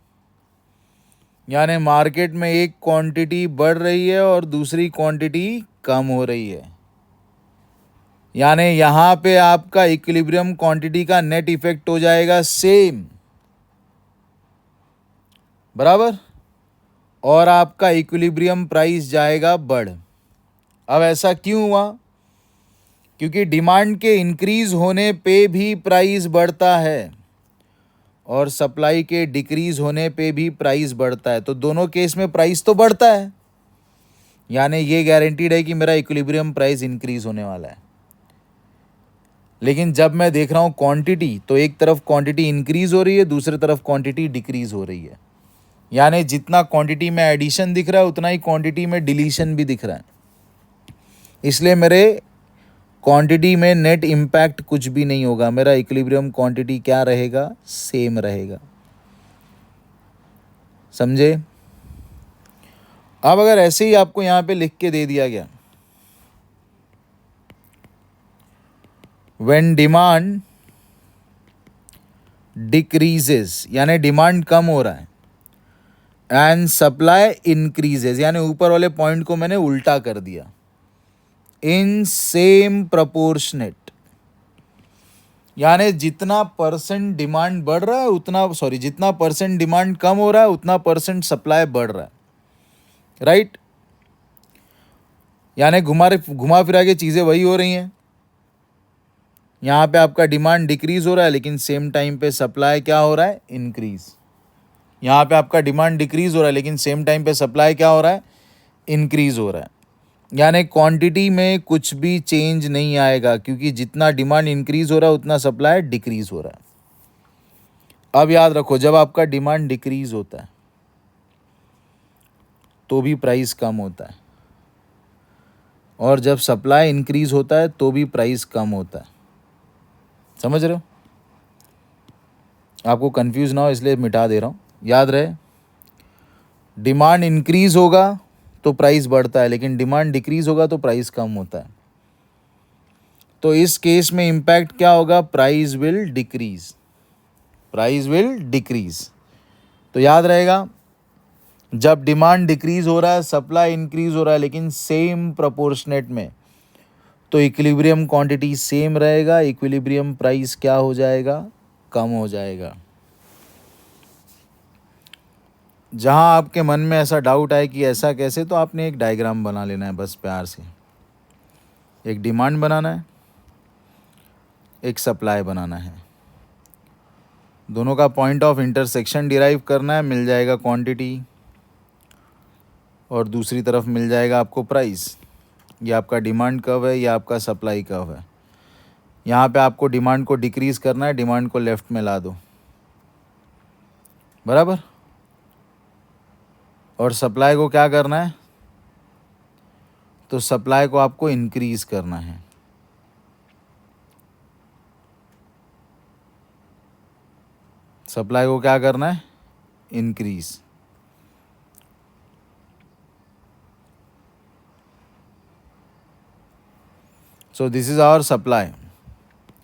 यानी मार्केट में एक क्वांटिटी बढ़ रही है और दूसरी क्वांटिटी कम हो रही है। यानी यहाँ पे आपका इक्विलिब्रियम क्वांटिटी का नेट इफेक्ट हो जाएगा सेम, बराबर, और आपका इक्विलिब्रियम प्राइस जाएगा बढ़। अब ऐसा क्यों हुआ? क्योंकि डिमांड के इंक्रीज होने पे भी प्राइस बढ़ता है और सप्लाई के डिक्रीज होने पे भी प्राइस बढ़ता है, तो दोनों केस में प्राइस तो बढ़ता है, यानी ये गारंटीड है कि मेरा इक्विलिब्रियम प्राइस इंक्रीज होने वाला है। लेकिन जब मैं देख रहा हूँ क्वांटिटी, तो एक तरफ क्वांटिटी इंक्रीज हो रही है, दूसरी तरफ क्वांटिटी डिक्रीज हो रही है, यानी जितना क्वांटिटी में एडिशन दिख रहा है उतना ही क्वांटिटी में डिलीशन भी दिख रहा है। इसलिए मेरे क्वांटिटी में नेट इम्पैक्ट कुछ भी नहीं होगा, मेरा इक्विलिब्रियम क्वांटिटी क्या रहेगा, सेम रहेगा। समझे? अब अगर ऐसे ही आपको यहाँ पे लिख के दे दिया गया, व्हेन डिमांड डिक्रीजेस, यानी डिमांड कम हो रहा है, एंड सप्लाई इंक्रीजेस, यानी ऊपर वाले पॉइंट को मैंने उल्टा कर दिया, इन सेम प्रोपोर्शनेट, यानी जितना परसेंट डिमांड बढ़ रहा है उतना, जितना परसेंट डिमांड कम हो रहा है उतना परसेंट सप्लाई बढ़ रहा है, राइट? यानी घुमा फिरा के चीज़ें वही हो रही हैं। यहाँ पे आपका डिमांड डिक्रीज हो रहा है लेकिन सेम टाइम पे सप्लाई क्या हो रहा है, इंक्रीज। यहाँ पे आपका डिमांड डिक्रीज हो रहा है लेकिन सेम टाइम पे सप्लाई क्या हो रहा है, इंक्रीज हो रहा है। यानी क्वांटिटी में कुछ भी चेंज नहीं आएगा, क्योंकि जितना डिमांड इंक्रीज हो रहा है उतना सप्लाई डिक्रीज हो रहा है। अब याद रखो, जब आपका डिमांड डिक्रीज होता है तो भी प्राइस कम होता है, और जब सप्लाई इंक्रीज होता है तो भी प्राइस कम होता है। समझ रहे हो? आपको कंफ्यूज ना हो इसलिए मिटा दे रहा हूँ। याद रहे, डिमांड इंक्रीज होगा तो प्राइस बढ़ता है, लेकिन डिमांड डिक्रीज होगा तो प्राइस कम होता है। तो इस केस में इम्पैक्ट क्या होगा, price will decrease, price will decrease. तो याद रहेगा, जब डिमांड डिक्रीज हो रहा है, सप्लाई इंक्रीज हो रहा है, लेकिन सेम प्रोपोर्शनेट में, तो इक्विलिब्रियम क्वांटिटी सेम रहेगा, इक्विलिब्रियम प्राइस क्या हो जाएगा, कम हो जाएगा। जहाँ आपके मन में ऐसा डाउट आए कि ऐसा कैसे, तो आपने एक डायग्राम बना लेना है बस प्यार से। एक डिमांड बनाना है, एक सप्लाई बनाना है, दोनों का पॉइंट ऑफ इंटरसेक्शन डिराइव करना है, मिल जाएगा क्वांटिटी, और दूसरी तरफ मिल जाएगा आपको प्राइस। ये आपका डिमांड कर्व है, ये आपका सप्लाई कर्व है। यहाँ पे आपको डिमांड को डिक्रीज़ करना है, डिमांड को लेफ़्ट में ला दो, बराबर, और सप्लाई को क्या करना है, तो सप्लाई को आपको इंक्रीज़ करना है। सप्लाई को क्या करना है, increase. So this is our supply.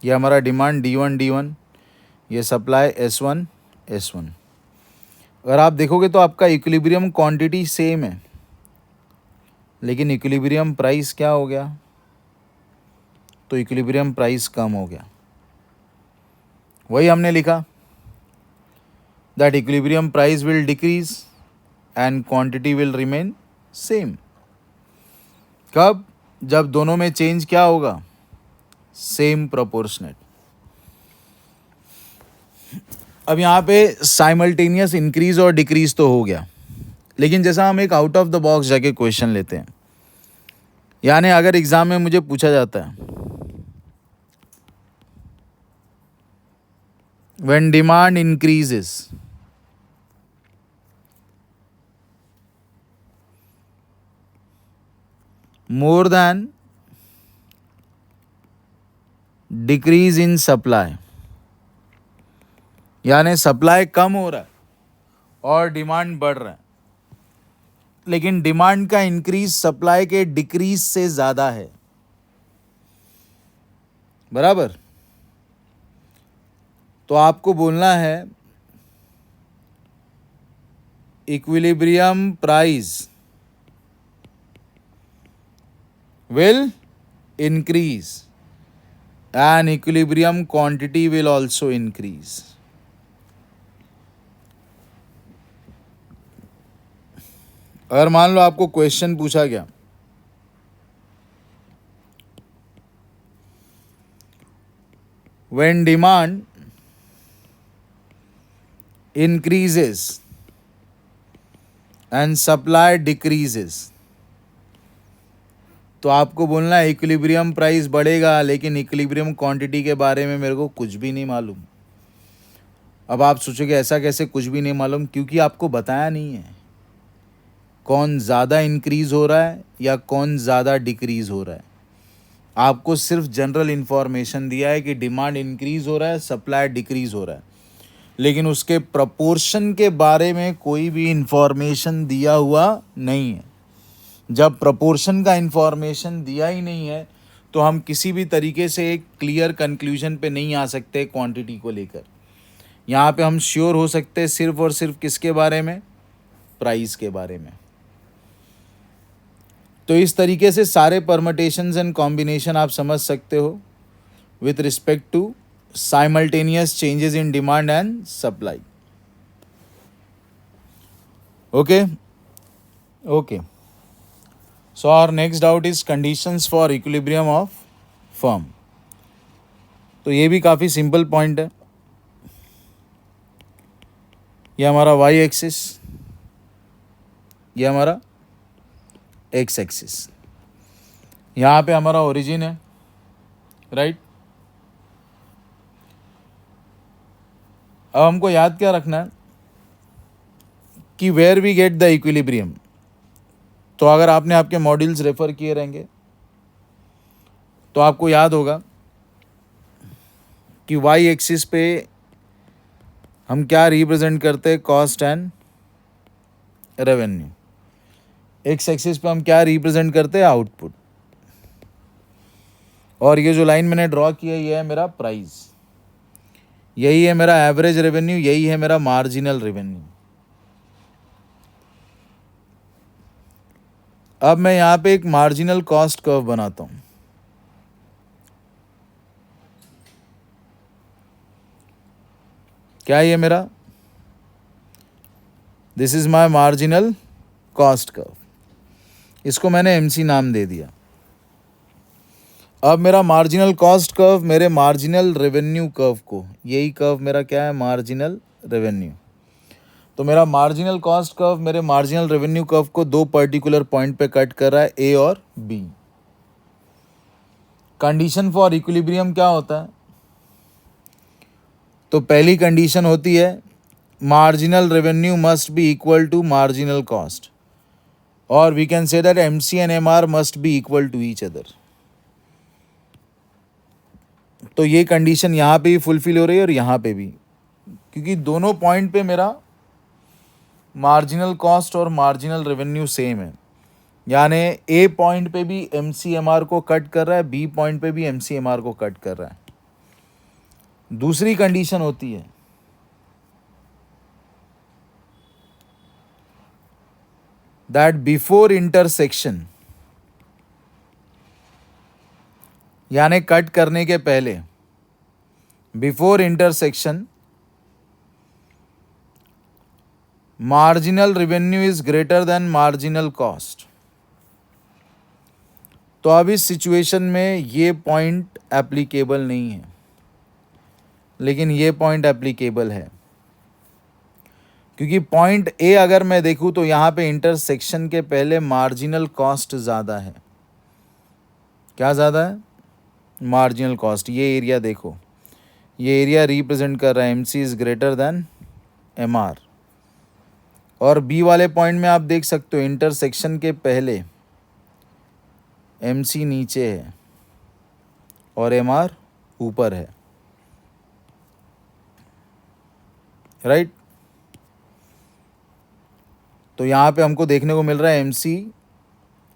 ये हमारा डिमांड D1, ये सप्लाई S1। अगर आप देखोगे तो आपका इक्विलिब्रियम क्वांटिटी सेम है, लेकिन इक्विलिब्रियम प्राइस क्या हो गया, तो इक्विलिब्रियम प्राइस कम हो गया। वही हमने लिखा, that equilibrium price will decrease and quantity will remain same. कब? जब दोनों में चेंज क्या होगा, सेम प्रोपोर्शनेट। अब यहाँ पे साइमल्टेनियस इंक्रीज और डिक्रीज तो हो गया, लेकिन जैसा हम एक आउट ऑफ द बॉक्स जाके क्वेश्चन लेते हैं, यानी अगर एग्जाम में मुझे पूछा जाता है, when demand increases more than decrease in supply, यानी सप्लाई कम हो रहा है और डिमांड बढ़ रहा है, लेकिन डिमांड का इंक्रीज सप्लाई के डिक्रीज से ज़्यादा है, बराबर। तो आपको बोलना है equilibrium price will increase and equilibrium quantity will also increase. अगर मान लो आपको क्वेश्चन पूछा गया when demand increases and supply decreases, तो आपको बोलना है इक्विलिब्रियम प्राइस बढ़ेगा लेकिन इक्विलिब्रियम क्वांटिटी के बारे में मेरे को कुछ भी नहीं मालूम। अब आप सोचोगे ऐसा कैसे कुछ भी नहीं मालूम, क्योंकि आपको बताया नहीं है कौन ज़्यादा इंक्रीज़ हो रहा है या कौन ज़्यादा डिक्रीज़ हो रहा है। आपको सिर्फ जनरल इन्फॉर्मेशन दिया है कि डिमांड इंक्रीज़ हो रहा है, सप्लाई डिक्रीज़ हो रहा है, लेकिन उसके प्रपोर्शन के बारे में कोई भी इन्फॉर्मेशन दिया हुआ नहीं है। जब प्रपोर्शन का इन्फॉर्मेशन दिया ही नहीं है तो हम किसी भी तरीके से एक क्लियर कंक्लूजन पे नहीं आ सकते क्वांटिटी को लेकर। यहाँ पे हम श्योर हो सकते हैं सिर्फ और सिर्फ किसके बारे में, प्राइस के बारे में। तो इस तरीके से सारे परमटेशंस एंड कॉम्बिनेशन आप समझ सकते हो with respect to simultaneous changes in demand and supply. Okay okay, so our next doubt is conditions for equilibrium of firm. तो ये भी काफ़ी सिंपल पॉइंट है। ये हमारा वाई एक्सिस, ये हमारा एक्स एक्सिस, यहाँ पे हमारा ओरिजिन है, राइट। अब हमको याद क्या रखना है कि where we get the equilibrium. तो अगर आपने आपके मॉड्यूल्स रेफर किए रहेंगे तो आपको याद होगा कि वाई एक्सिस पे हम क्या रिप्रेजेंट करते हैं, cost and revenue. X axis पे हम क्या रिप्रेजेंट करते हैं, आउटपुट। और ये जो लाइन मैंने ड्रॉ किया ये है मेरा प्राइस, यही है मेरा एवरेज रेवेन्यू, यही है मेरा मार्जिनल रेवेन्यू। अब मैं यहाँ पे एक मार्जिनल कॉस्ट कर्व बनाता हूँ। क्या ये मेरा, this is my marginal cost curve, इसको मैंने एमसी नाम दे दिया। अब मेरा मार्जिनल कॉस्ट कर्व मेरे मार्जिनल रेवेन्यू कर्व को, यही कर्व मेरा क्या है, मार्जिनल रेवेन्यू। तो मेरा मार्जिनल कॉस्ट कर्व मेरे मार्जिनल रेवेन्यू कर्व को दो पर्टिकुलर पॉइंट पे कट कर रहा है, ए और बी। कंडीशन फॉर इक्विलिब्रियम क्या होता है, तो पहली कंडीशन होती है marginal revenue must be equal to marginal cost, और we can say that MC and MR must be equal to each other. तो ये कंडीशन यहाँ पे भी फुलफिल हो रही है और यहाँ पे भी, क्योंकि दोनों पॉइंट पे मेरा मार्जिनल कॉस्ट और मार्जिनल रेवेन्यू सेम है। यानी ए पॉइंट पे भी एमसीएमआर को कट कर रहा है, बी पॉइंट पे भी एमसीएमआर को कट कर रहा है। दूसरी कंडीशन होती है दैट बिफोर इंटरसेक्शन, यानी कट करने के पहले, before intersection marginal revenue is greater than marginal cost. तो अब इस सिचुएशन में ये पॉइंट एप्लीकेबल नहीं है, लेकिन ये पॉइंट एप्लीकेबल है, क्योंकि पॉइंट ए अगर मैं देखूँ तो यहाँ पे इंटरसेक्शन के पहले मार्जिनल कॉस्ट ज़्यादा है। क्या ज़्यादा है, मार्जिनल कॉस्ट। ये एरिया देखो, ये एरिया रिप्रेजेंट कर रहा है M C is greater than M R. और बी वाले पॉइंट में आप देख सकते हो इंटरसेक्शन के पहले एम सी नीचे है और एम आर ऊपर है, राइट। तो यहाँ पे हमको देखने को मिल रहा है M C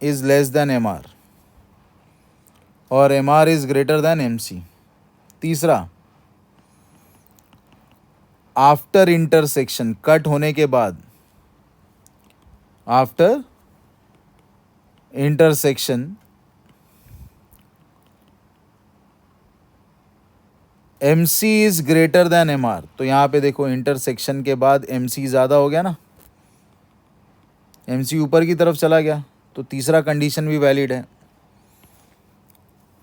is less than M R और M R is greater than M C. तीसरा, आफ्टर इंटरसेक्शन, कट होने के बाद, after intersection M C is greater than M R, तो यहाँ पे देखो इंटरसेक्शन के बाद एम सी ज़्यादा हो गया ना, एम सी ऊपर की तरफ चला गया, तो तीसरा कंडीशन भी वैलिड है।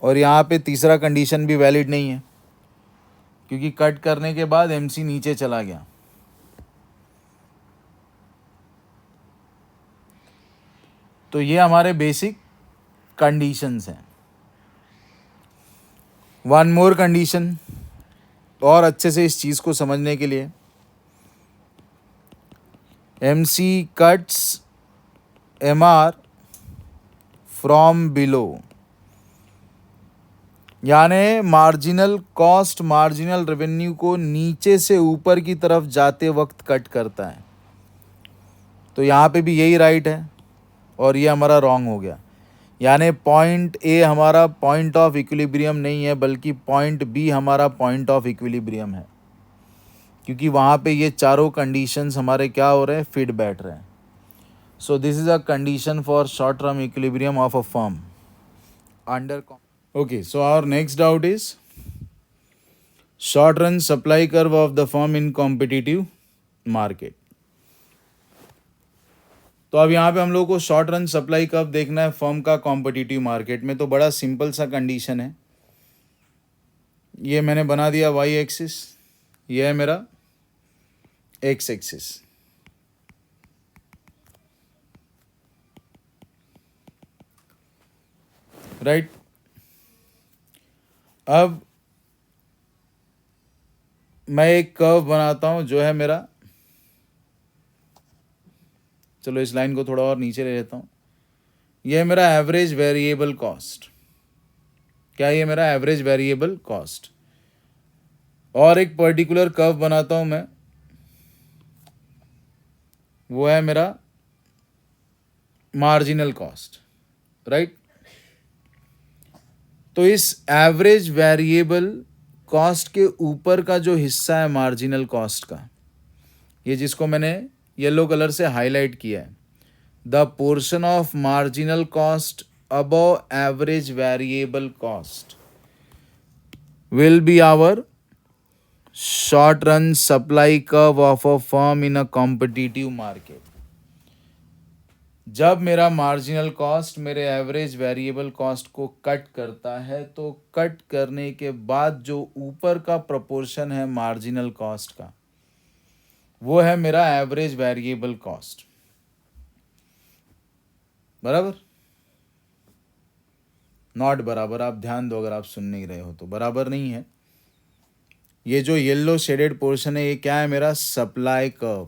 और यहाँ पे तीसरा कंडीशन भी वैलिड नहीं है, क्योंकि कट करने के बाद एम सी नीचे चला गया। तो ये हमारे बेसिक कंडीशंस हैं। वन मोर कंडीशन, और अच्छे से इस चीज़ को समझने के लिए, M C cuts M R from below, यानी मार्जिनल कॉस्ट मार्जिनल रेवेन्यू को नीचे से ऊपर की तरफ जाते वक्त कट करता है। तो यहाँ पे भी यही राइट है, और ये हमारा रॉन्ग हो गया। यानी पॉइंट ए हमारा पॉइंट ऑफ इक्विलिब्रियम नहीं है, बल्कि पॉइंट बी हमारा पॉइंट ऑफ इक्विलिब्रियम है, क्योंकि वहाँ पे ये चारों कंडीशंस हमारे क्या हो रहे हैं, फिट बैठ रहे हैं। So this is a condition for short term equilibrium of a firm under. Okay, so our next doubt is short run supply curve of the firm in competitive market. तो अब यहाँ पे हम लोग को शॉर्ट रन सप्लाई कर्व देखना है फर्म का कॉम्पिटिटिव मार्केट में। तो बड़ा सिंपल सा कंडीशन है, ये मैंने बना दिया वाई एक्सिस, ये है मेरा एक्स एक्सिस, राइट। अब मैं एक कर्व बनाता हूँ जो है मेरा, चलो इस लाइन को थोड़ा और नीचे ले लेता हूँ, ये है मेरा एवरेज वेरिएबल कॉस्ट। क्या ये मेरा एवरेज वेरिएबल कॉस्ट। और एक पर्टिकुलर कर्व बनाता हूँ मैं, वो है मेरा मार्जिनल कॉस्ट, राइट। तो इस एवरेज वेरिएबल कॉस्ट के ऊपर का जो हिस्सा है मार्जिनल कॉस्ट का, ये जिसको मैंने येलो कलर से हाईलाइट किया है, the portion of marginal cost above average variable cost will be our short run supply curve of a firm in a competitive market. जब मेरा मार्जिनल कॉस्ट मेरे एवरेज वेरिएबल कॉस्ट को कट करता है, तो कट करने के बाद जो ऊपर का प्रपोर्शन है मार्जिनल कॉस्ट का, वो है मेरा एवरेज वेरिएबल कॉस्ट, बराबर। नॉट बराबर, आप ध्यान दो, अगर आप सुन नहीं रहे हो तो बराबर नहीं है। ये जो येलो शेडेड पोर्शन है, ये क्या है, मेरा सप्लाई कर्व।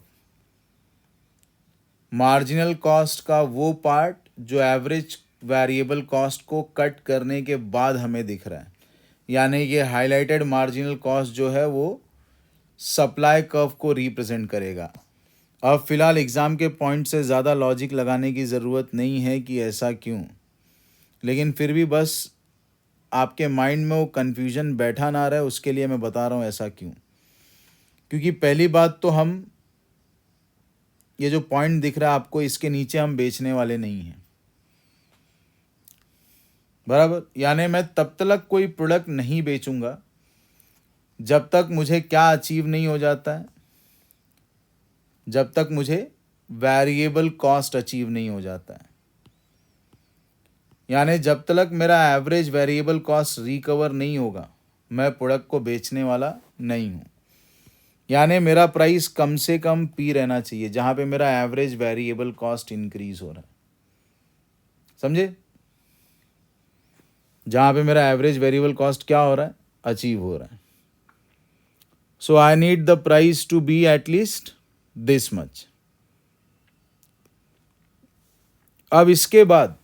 मार्जिनल कॉस्ट का वो पार्ट जो एवरेज वेरिएबल कॉस्ट को कट करने के बाद हमें दिख रहा है, यानी ये हाईलाइटेड मार्जिनल कॉस्ट जो है वो सप्लाई कर्व को रिप्रेजेंट करेगा। अब फिलहाल एग्ज़ाम के पॉइंट से ज़्यादा लॉजिक लगाने की ज़रूरत नहीं है कि ऐसा क्यों, लेकिन फिर भी बस आपके माइंड में वो कन्फ्यूजन बैठा ना रहे, उसके लिए मैं बता रहा हूँ ऐसा क्यों। क्योंकि पहली बात तो हम, ये जो पॉइंट दिख रहा है आपको, इसके नीचे हम बेचने वाले नहीं हैं, बराबर। यानी मैं तब तक कोई प्रोडक्ट नहीं बेचूंगा जब तक मुझे क्या अचीव नहीं हो जाता है, जब तक मुझे वेरिएबल कॉस्ट अचीव नहीं हो जाता है। यानी जब तक मेरा एवरेज वेरिएबल कॉस्ट रिकवर नहीं होगा, मैं प्रोडक्ट को बेचने वाला नहीं हूँ। यानी मेरा प्राइस कम से कम पी रहना चाहिए, जहाँ पे मेरा एवरेज वेरिएबल कॉस्ट इंक्रीज हो रहा है, समझे। जहाँ पे मेरा एवरेज वेरिएबल कॉस्ट क्या हो रहा है, अचीव हो रहा है। So I need the price to be at least this much. अब इसके बाद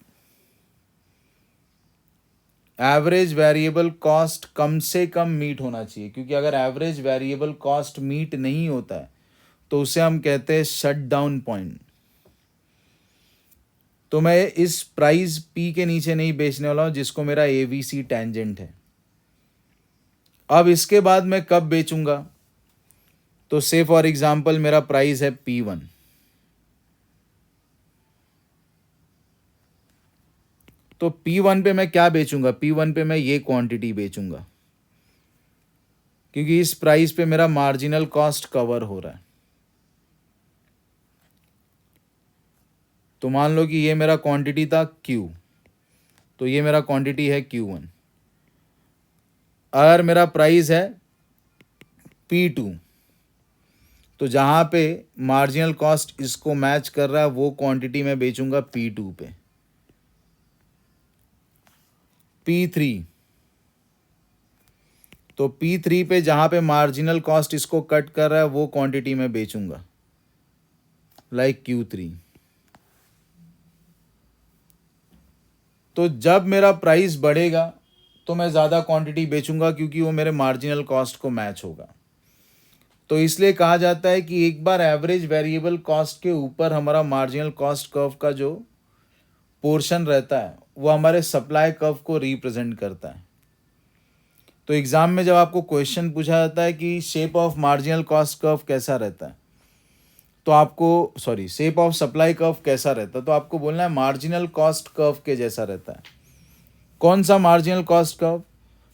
एवरेज वेरिएबल कॉस्ट कम से कम मीट होना चाहिए, क्योंकि अगर एवरेज वेरिएबल कॉस्ट मीट नहीं होता है तो उसे हम कहते हैं शट डाउन पॉइंट। तो मैं इस प्राइस पी के नीचे नहीं बेचने वाला हूँ, जिसको मेरा एवीसी टेंजेंट है। अब इसके बाद मैं कब बेचूंगा, तो से फॉर एग्जांपल मेरा प्राइस है P1, तो P1 पे मैं क्या बेचूंगा, P1 पे मैं ये क्वांटिटी बेचूंगा। क्योंकि इस प्राइस पे मेरा मार्जिनल कॉस्ट कवर हो रहा है। तो मान लो कि ये मेरा क्वांटिटी था Q, तो ये मेरा क्वांटिटी है Q1। अगर मेरा प्राइस है P2, तो जहाँ पे मार्जिनल कॉस्ट इसको मैच कर रहा है वो क्वांटिटी मैं बेचूंगा P2 पे। P3, तो P3 पे जहाँ पे मार्जिनल कॉस्ट इसको कट कर रहा है वो क्वांटिटी मैं बेचूंगा, लाइक Q3। तो जब मेरा प्राइस बढ़ेगा तो मैं ज़्यादा क्वांटिटी बेचूंगा क्योंकि वो मेरे मार्जिनल कॉस्ट को मैच होगा। तो इसलिए कहा जाता है कि एक बार एवरेज वेरिएबल कॉस्ट के ऊपर हमारा मार्जिनल कॉस्ट कर्व का जो पोर्शन रहता है वो हमारे सप्लाई कर्व को रिप्रेजेंट करता है। तो एग्ज़ाम में जब आपको क्वेश्चन पूछा जाता है कि shape of marginal cost curve कैसा रहता है, तो आपको शेप ऑफ सप्लाई कर्व कैसा रहता है, तो आपको बोलना है मार्जिनल कॉस्ट कर्व के जैसा रहता है। कौन सा मार्जिनल कॉस्ट कर्व?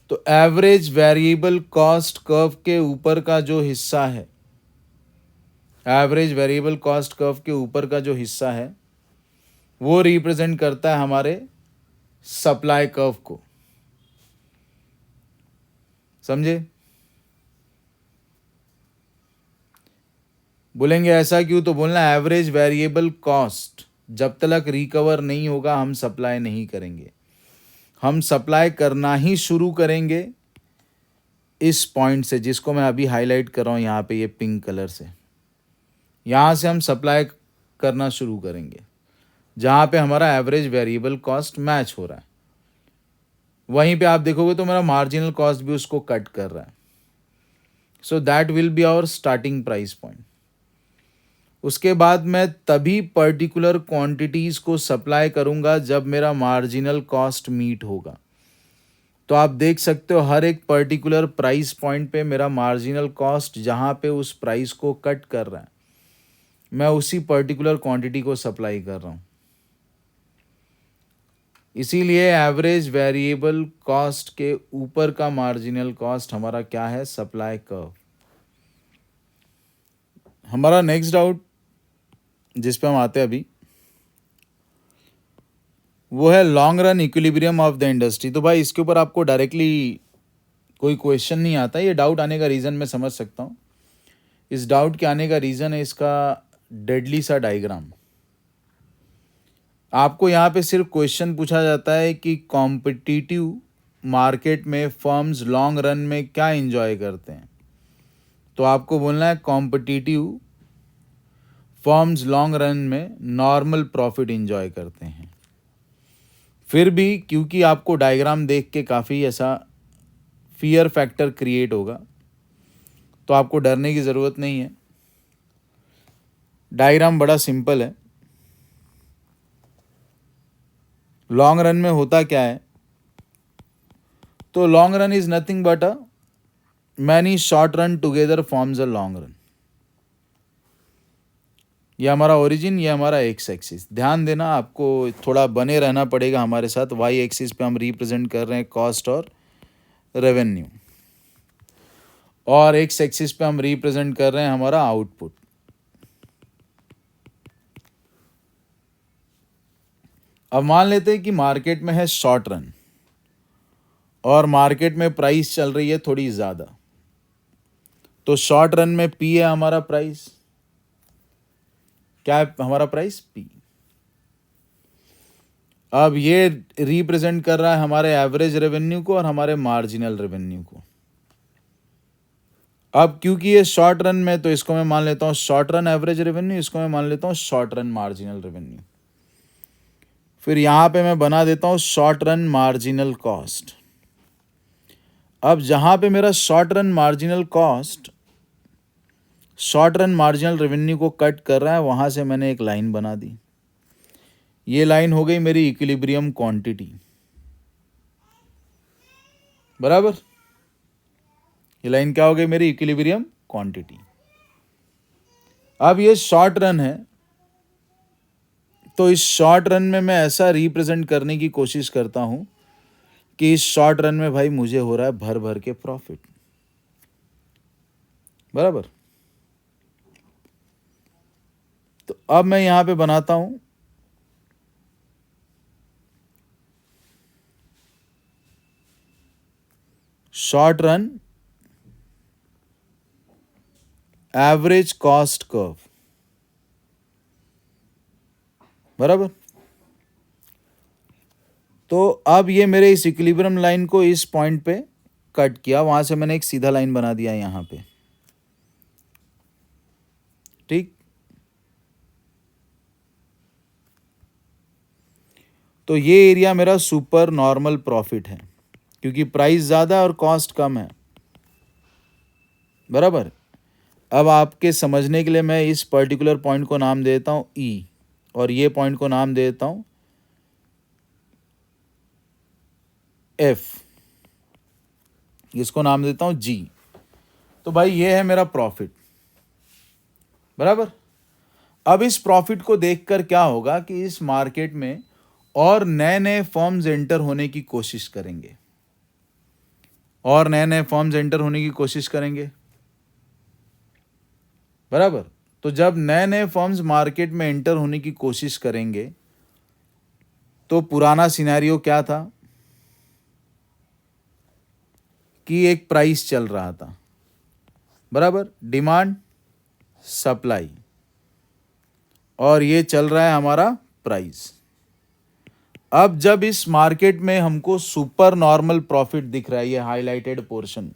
तो एवरेज वेरिएबल कॉस्ट कर्व के ऊपर का जो हिस्सा है, एवरेज वेरिएबल कॉस्ट कर्व के ऊपर का जो हिस्सा है वो रिप्रेजेंट करता है हमारे सप्लाई कर्व को। समझे? बोलेंगे ऐसा क्यों? तो बोलना एवरेज वेरिएबल कॉस्ट जब तक रिकवर नहीं होगा हम सप्लाई नहीं करेंगे। हम सप्लाई करना ही शुरू करेंगे इस पॉइंट से, जिसको मैं अभी हाईलाइट कर रहा हूँ यहाँ पे, ये पिंक कलर से। यहाँ से हम सप्लाई करना शुरू करेंगे जहाँ पे हमारा एवरेज वेरिएबल कॉस्ट मैच हो रहा है। वहीं पे आप देखोगे तो मेरा मार्जिनल कॉस्ट भी उसको कट कर रहा है। So that will be our starting price point. उसके बाद मैं तभी पर्टिकुलर क्वांटिटीज़ को सप्लाई करूंगा जब मेरा मार्जिनल कॉस्ट मीट होगा। तो आप देख सकते हो हर एक पर्टिकुलर प्राइस पॉइंट पे मेरा मार्जिनल कॉस्ट जहाँ पे उस प्राइस को कट कर रहा है, मैं उसी पर्टिकुलर क्वांटिटी को सप्लाई कर रहा हूँ। इसीलिए एवरेज वेरिएबल कॉस्ट के ऊपर का मार्जिनल कॉस्ट हमारा क्या है? Supply curve. हमारा नेक्स्ट डाउट जिस पे हम आते हैं अभी वो है long run equilibrium of the industry. तो भाई इसके ऊपर आपको डायरेक्टली कोई क्वेश्चन नहीं आता। ये डाउट आने का रीज़न मैं समझ सकता हूँ। इस डाउट के आने का रीज़न है इसका डेडली सा डायग्राम। आपको यहाँ पे सिर्फ क्वेश्चन पूछा जाता है कि कॉम्पिटिटिव मार्केट में फर्म्स लॉन्ग रन में क्या एंजॉय करते हैं। तो आपको बोलना है कॉम्पिटिटिव फर्म्स लॉन्ग रन में नॉर्मल प्रॉफिट एंजॉय करते हैं। फिर भी क्योंकि आपको डायग्राम देख के काफ़ी ऐसा फियर फैक्टर क्रिएट होगा, तो आपको डरने की ज़रूरत नहीं है। डायग्राम बड़ा सिंपल है। लॉन्ग रन में होता क्या है? तो long run is nothing but a many short run together forms a long run. ये हमारा ओरिजिन, ये हमारा एक्स एक्सिस। ध्यान देना, आपको थोड़ा बने रहना पड़ेगा हमारे साथ। वाई एक्सिस पे हम रिप्रेजेंट कर रहे हैं कॉस्ट और रेवेन्यू, और एक्स एक्सिस पे हम रिप्रेजेंट कर रहे हैं हमारा आउटपुट। अब मान लेते हैं कि मार्केट में है शॉर्ट रन और मार्केट में प्राइस चल रही है थोड़ी ज़्यादा। तो शॉर्ट रन में पी है हमारा प्राइस। क्या है हमारा प्राइस? पी। अब ये रिप्रेजेंट कर रहा है हमारे एवरेज रेवेन्यू को और हमारे मार्जिनल रेवेन्यू को। अब क्योंकि ये शॉर्ट रन में, तो इसको मैं मान लेता हूँ शॉर्ट रन एवरेज रेवेन्यू, इसको मैं मान लेता हूँ शॉर्ट रन मार्जिनल रेवेन्यू। फिर यहाँ पे मैं बना देता हूँ शॉर्ट रन मार्जिनल कॉस्ट। अब जहाँ पे मेरा short run marginal cost short run marginal revenue को कट कर रहा है, वहाँ से मैंने एक लाइन बना दी। ये लाइन हो गई मेरी इक्विलिब्रियम क्वांटिटी, बराबर। ये लाइन क्या हो गई? मेरी इक्विलिब्रियम क्वांटिटी। अब ये शॉर्ट रन है, तो इस शॉर्ट रन में मैं ऐसा रिप्रेजेंट करने की कोशिश करता हूँ कि इस शॉर्ट रन में भाई मुझे हो रहा है भर भर के प्रॉफिट। बराबर। तो अब मैं यहाँ पे बनाता हूँ short run average cost curve, बराबर। तो अब ये मेरे इस इक्विलिब्रियम लाइन को इस पॉइंट पे कट किया, वहां से मैंने एक सीधा लाइन बना दिया यहाँ पे, ठीक। तो ये एरिया मेरा सुपर नॉर्मल प्रॉफिट है, क्योंकि प्राइस ज़्यादा और कॉस्ट कम है, बराबर। अब आपके समझने के लिए मैं इस पर्टिकुलर पॉइंट को नाम देता हूँ ई, और ये पॉइंट को नाम देता हूँ एफ, इसको नाम देता हूँ जी। तो भाई ये है मेरा प्रॉफिट, बराबर। अब इस प्रॉफिट को देखकर क्या होगा कि इस मार्केट में और नए नए फर्म्स एंटर होने की कोशिश करेंगे, और नए नए फर्म्स एंटर होने की कोशिश करेंगे, बराबर। तो जब नए नए फर्म्स मार्केट में एंटर होने की कोशिश करेंगे तो पुराना सिनेरियो क्या था कि एक प्राइस चल रहा था, बराबर, डिमांड सप्लाई, और ये चल रहा है हमारा प्राइस। अब जब इस मार्केट में हमको सुपर नॉर्मल प्रॉफिट दिख रहा है, ये हाईलाइटेड पोर्शन,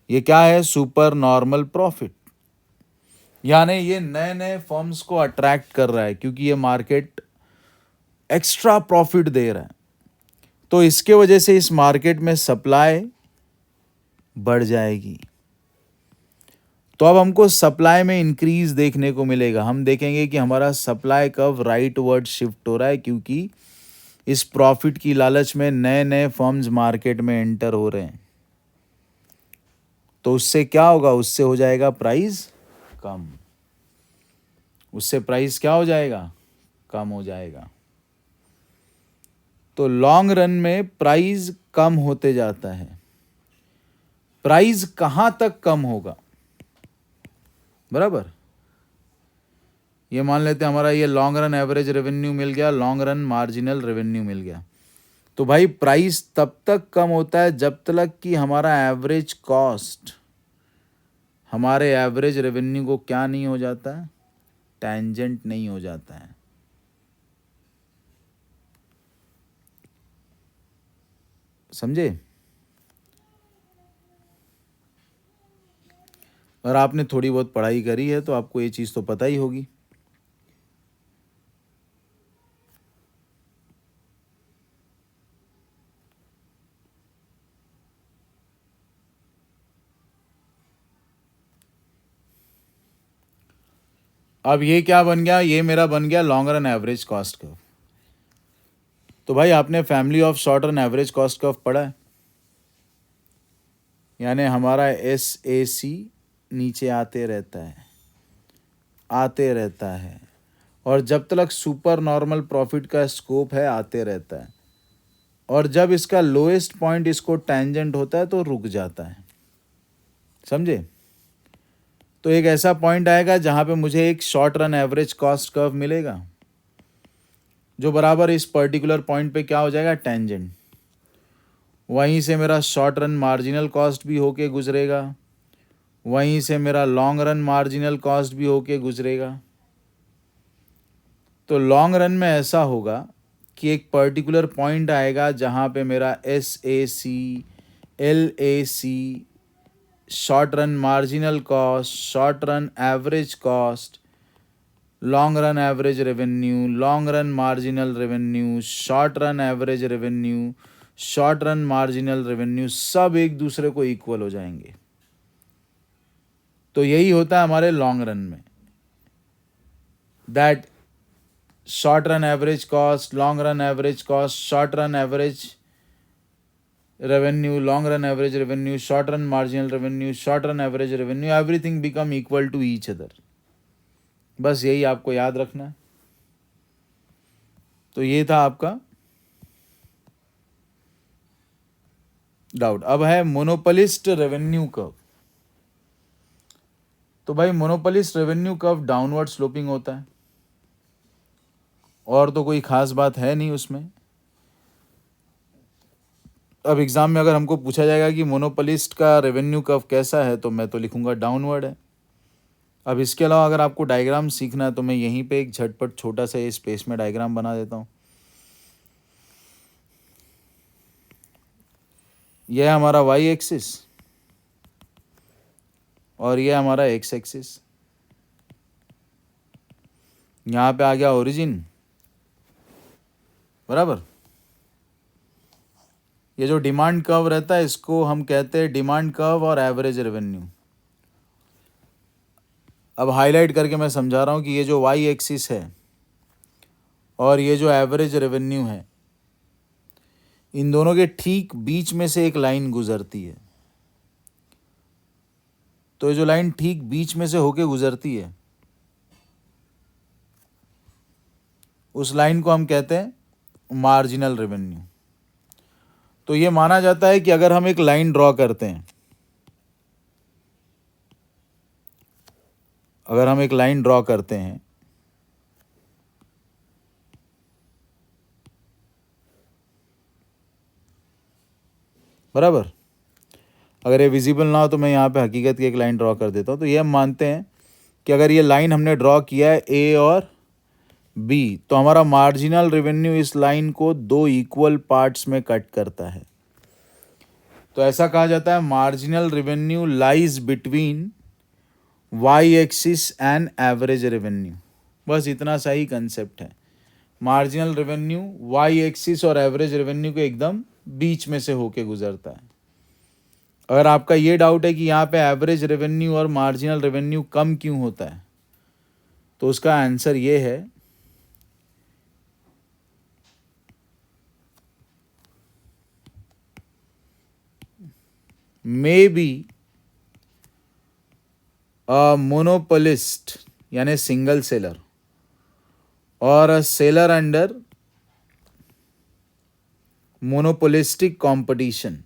ये क्या है? Super normal profit. यानी ये नए नए फर्म्स को अट्रैक्ट कर रहा है, क्योंकि ये मार्केट एक्स्ट्रा प्रॉफिट दे रहा है। तो इसके वजह से इस मार्केट में सप्लाई बढ़ जाएगी। तो अब हमको सप्लाई में इंक्रीज देखने को मिलेगा। हम देखेंगे कि हमारा supply curve right word shift हो रहा है, क्योंकि इस प्रॉफिट की लालच में नए नए फर्म्स मार्केट में एंटर हो रहे हैं। तो उससे क्या होगा? उससे हो जाएगा प्राइस कम। उससे प्राइस क्या हो जाएगा? कम हो जाएगा। तो लॉन्ग रन में प्राइस कम होते जाता है। प्राइस कहां तक कम होगा? बराबर। ये मान लेते हैं हमारा ये लॉन्ग रन एवरेज रेवेन्यू मिल गया, लॉन्ग रन मार्जिनल रेवेन्यू मिल गया। तो भाई प्राइस तब तक कम होता है जब तक कि हमारा एवरेज कॉस्ट हमारे एवरेज रेवेन्यू को क्या नहीं हो जाता है? टेंजेंट नहीं हो जाता है। समझे? और आपने थोड़ी बहुत पढ़ाई करी है तो आपको ये चीज़ तो पता ही होगी। अब ये क्या बन गया? ये मेरा बन गया long run average cost curve. तो भाई आपने family of short run average cost curve पढ़ा है? यानी हमारा SAC नीचे आते रहता है, आते रहता है, और जब तक सुपर नॉर्मल प्रॉफिट का स्कोप है आते रहता है, और जब इसका लोएस्ट पॉइंट इसको टेंजेंट होता है तो रुक जाता है। समझे? तो एक ऐसा पॉइंट आएगा जहां पे मुझे एक short run average cost curve मिलेगा जो बराबर इस पर्टिकुलर पॉइंट पे क्या हो जाएगा? टेंजेंट। वहीं से मेरा शॉर्ट रन मार्जिनल कॉस्ट भी होके गुजरेगा, वहीं से मेरा लॉन्ग रन मार्जिनल कॉस्ट भी होके गुजरेगा। तो लॉन्ग रन में ऐसा होगा कि एक पर्टिकुलर पॉइंट आएगा जहाँ पे मेरा SAC, LAC, short run marginal cost, short run average cost, long run average revenue, long run marginal revenue, short run average revenue, short run marginal revenue, सब एक दूसरे को इक्वल हो जाएंगे। तो यही होता है हमारे लॉन्ग रन में, that short run average cost, long run average cost, short run average revenue, long run average revenue, short run marginal revenue, short run average revenue, everything become equal to each other. बस यही आपको याद रखना है। तो ये था आपका डाउट। अब है मोनोपोलिस्ट रेवेन्यू कर्व। तो भाई monopolist revenue curve downward sloping होता है, और तो कोई ख़ास बात है नहीं उसमें। अब एग्ज़ाम में अगर हमको पूछा जाएगा कि मोनोपोलिस्ट का रेवेन्यू कर्व कैसा है, तो मैं तो लिखूँगा डाउनवर्ड है। अब इसके अलावा अगर आपको डायग्राम सीखना है तो मैं यहीं पे एक झटपट छोटा सा स्पेस में डायग्राम बना देता हूँ। यह है हमारा वाई एक्सिस और यह हमारा एक्स एक्सिस। यहाँ पे आ गया ओरिजिन, बराबर। ये जो डिमांड कर्व रहता है इसको हम कहते हैं डिमांड कर्व और एवरेज रेवेन्यू। अब हाईलाइट करके मैं समझा रहा हूँ कि ये जो वाई एक्सिस है और ये जो एवरेज रेवेन्यू है, इन दोनों के ठीक बीच में से एक लाइन गुजरती है। तो ये जो लाइन ठीक बीच में से होके गुजरती है, उस लाइन को हम कहते हैं मार्जिनल रेवेन्यू। तो ये माना जाता है कि अगर हम एक लाइन ड्रॉ करते हैं, अगर हम एक लाइन ड्रॉ करते हैं, बराबर, अगर ये विजिबल ना हो तो मैं यहाँ पे हकीकत की एक लाइन ड्रॉ कर देता हूँ। तो ये हम मानते हैं कि अगर ये लाइन हमने ड्रॉ किया है ए और बी, तो हमारा मार्जिनल रेवेन्यू इस लाइन को दो इक्वल पार्ट्स में कट करता है। तो ऐसा कहा जाता है marginal revenue lies between Y axis and average revenue. बस इतना सा ही कंसेप्ट है। मार्जिनल रेवेन्यू वाई एक्सिस और एवरेज रेवेन्यू के एकदम बीच में से होके गुजरता है। अगर आपका ये डाउट है कि यहाँ पे एवरेज रेवेन्यू और मार्जिनल रेवेन्यू कम क्यों होता है, तो उसका आंसर ये है मे बी अ मोनोपोलिस्ट यानी सिंगल सेलर और a seller under monopolistic competition,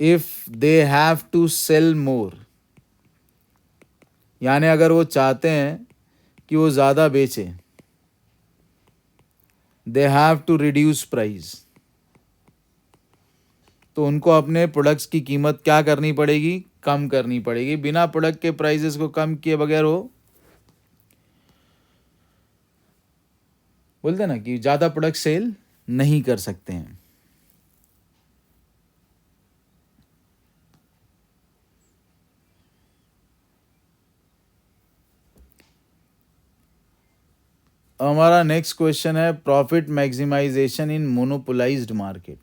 if they have to sell more, यानी अगर वो चाहते हैं कि वो ज़्यादा बेचे, they have to reduce price, तो उनको अपने प्रोडक्ट्स की कीमत क्या करनी पड़ेगी, कम करनी पड़ेगी। बिना प्रोडक्ट के प्राइसेस को कम किए बगैर वो बोलते हैं ना कि ज़्यादा प्रोडक्ट सेल नहीं कर सकते हैं। हमारा नेक्स्ट क्वेश्चन है प्रॉफिट मैक्सिमाइजेशन इन मोनोपोलाइज्ड मार्केट।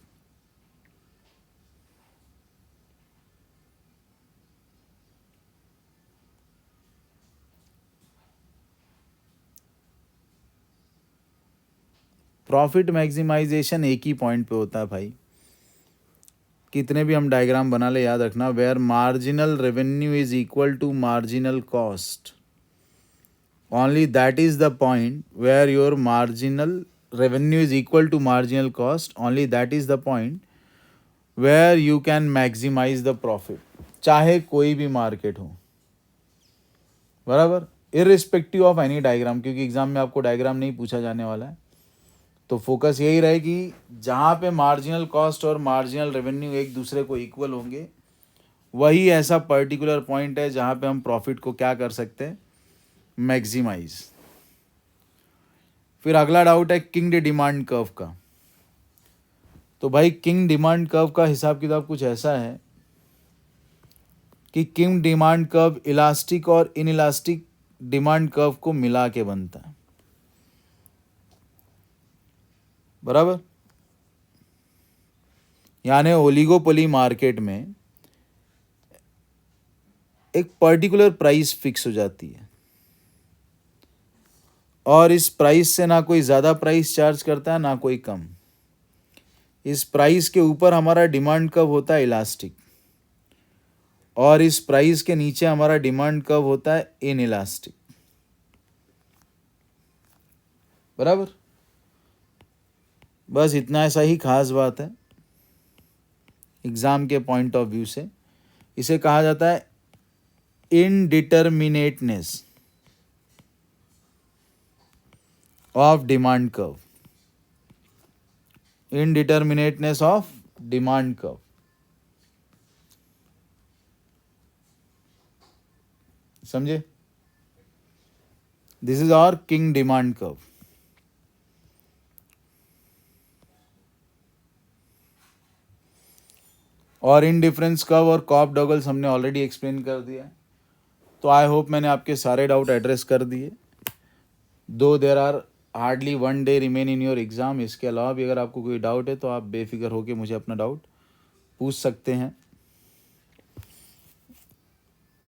प्रॉफिट मैक्सिमाइजेशन एक ही पॉइंट पे होता है भाई, कितने भी हम डायग्राम बना ले याद रखना, where marginal revenue is equal to marginal cost, only that is the point where your marginal revenue is equal to marginal cost, only that is the point where you can maximize the profit, चाहे कोई भी मार्केट हो, बराबर, इरिस्पेक्टिव ऑफ एनी डायग्राम, क्योंकि एग्जाम में आपको डायग्राम नहीं पूछा जाने वाला है। तो फोकस यही रहे कि जहाँ पे मार्जिनल कॉस्ट और मार्जिनल रेवेन्यू एक दूसरे को इक्वल होंगे, वही ऐसा पर्टिकुलर पॉइंट है जहाँ पे हम प्रॉफिट को क्या कर सकते हैं, मैक्सिमाइज। फिर अगला डाउट है किंग डिमांड कर्व का। तो भाई किंग डिमांड कर्व का हिसाब किताब कुछ ऐसा है कि किंग डिमांड कर्व इलास्टिक और इनइलास्टिक डिमांड कर्व को मिला के बनता है, बराबर। यानी ओलिगोपोली मार्केट में एक पर्टिकुलर प्राइस फिक्स हो जाती है और इस प्राइस से ना कोई ज़्यादा प्राइस चार्ज करता है ना कोई कम। इस प्राइस के ऊपर हमारा डिमांड कर्व होता है इलास्टिक और इस प्राइस के नीचे हमारा डिमांड कर्व होता है इनइलास्टिक, बराबर। बस इतना ऐसा ही खास बात है। एग्ज़ाम के पॉइंट ऑफ व्यू से। इसे कहा जाता है indeterminateness of demand curve. Indeterminateness of demand curve. समझे? This is our kink demand curve. और इनडिफरेंस कर्व और कॉप डॉगल्स हमने ऑलरेडी एक्सप्लेन कर दिया है। तो आई होप मैंने आपके सारे डाउट एड्रेस कर दिए। दो there are hardly 1 day remain in your exam. इसके अलावा भी अगर आपको कोई डाउट है तो आप बेफिक्र होकर मुझे अपना डाउट पूछ सकते हैं।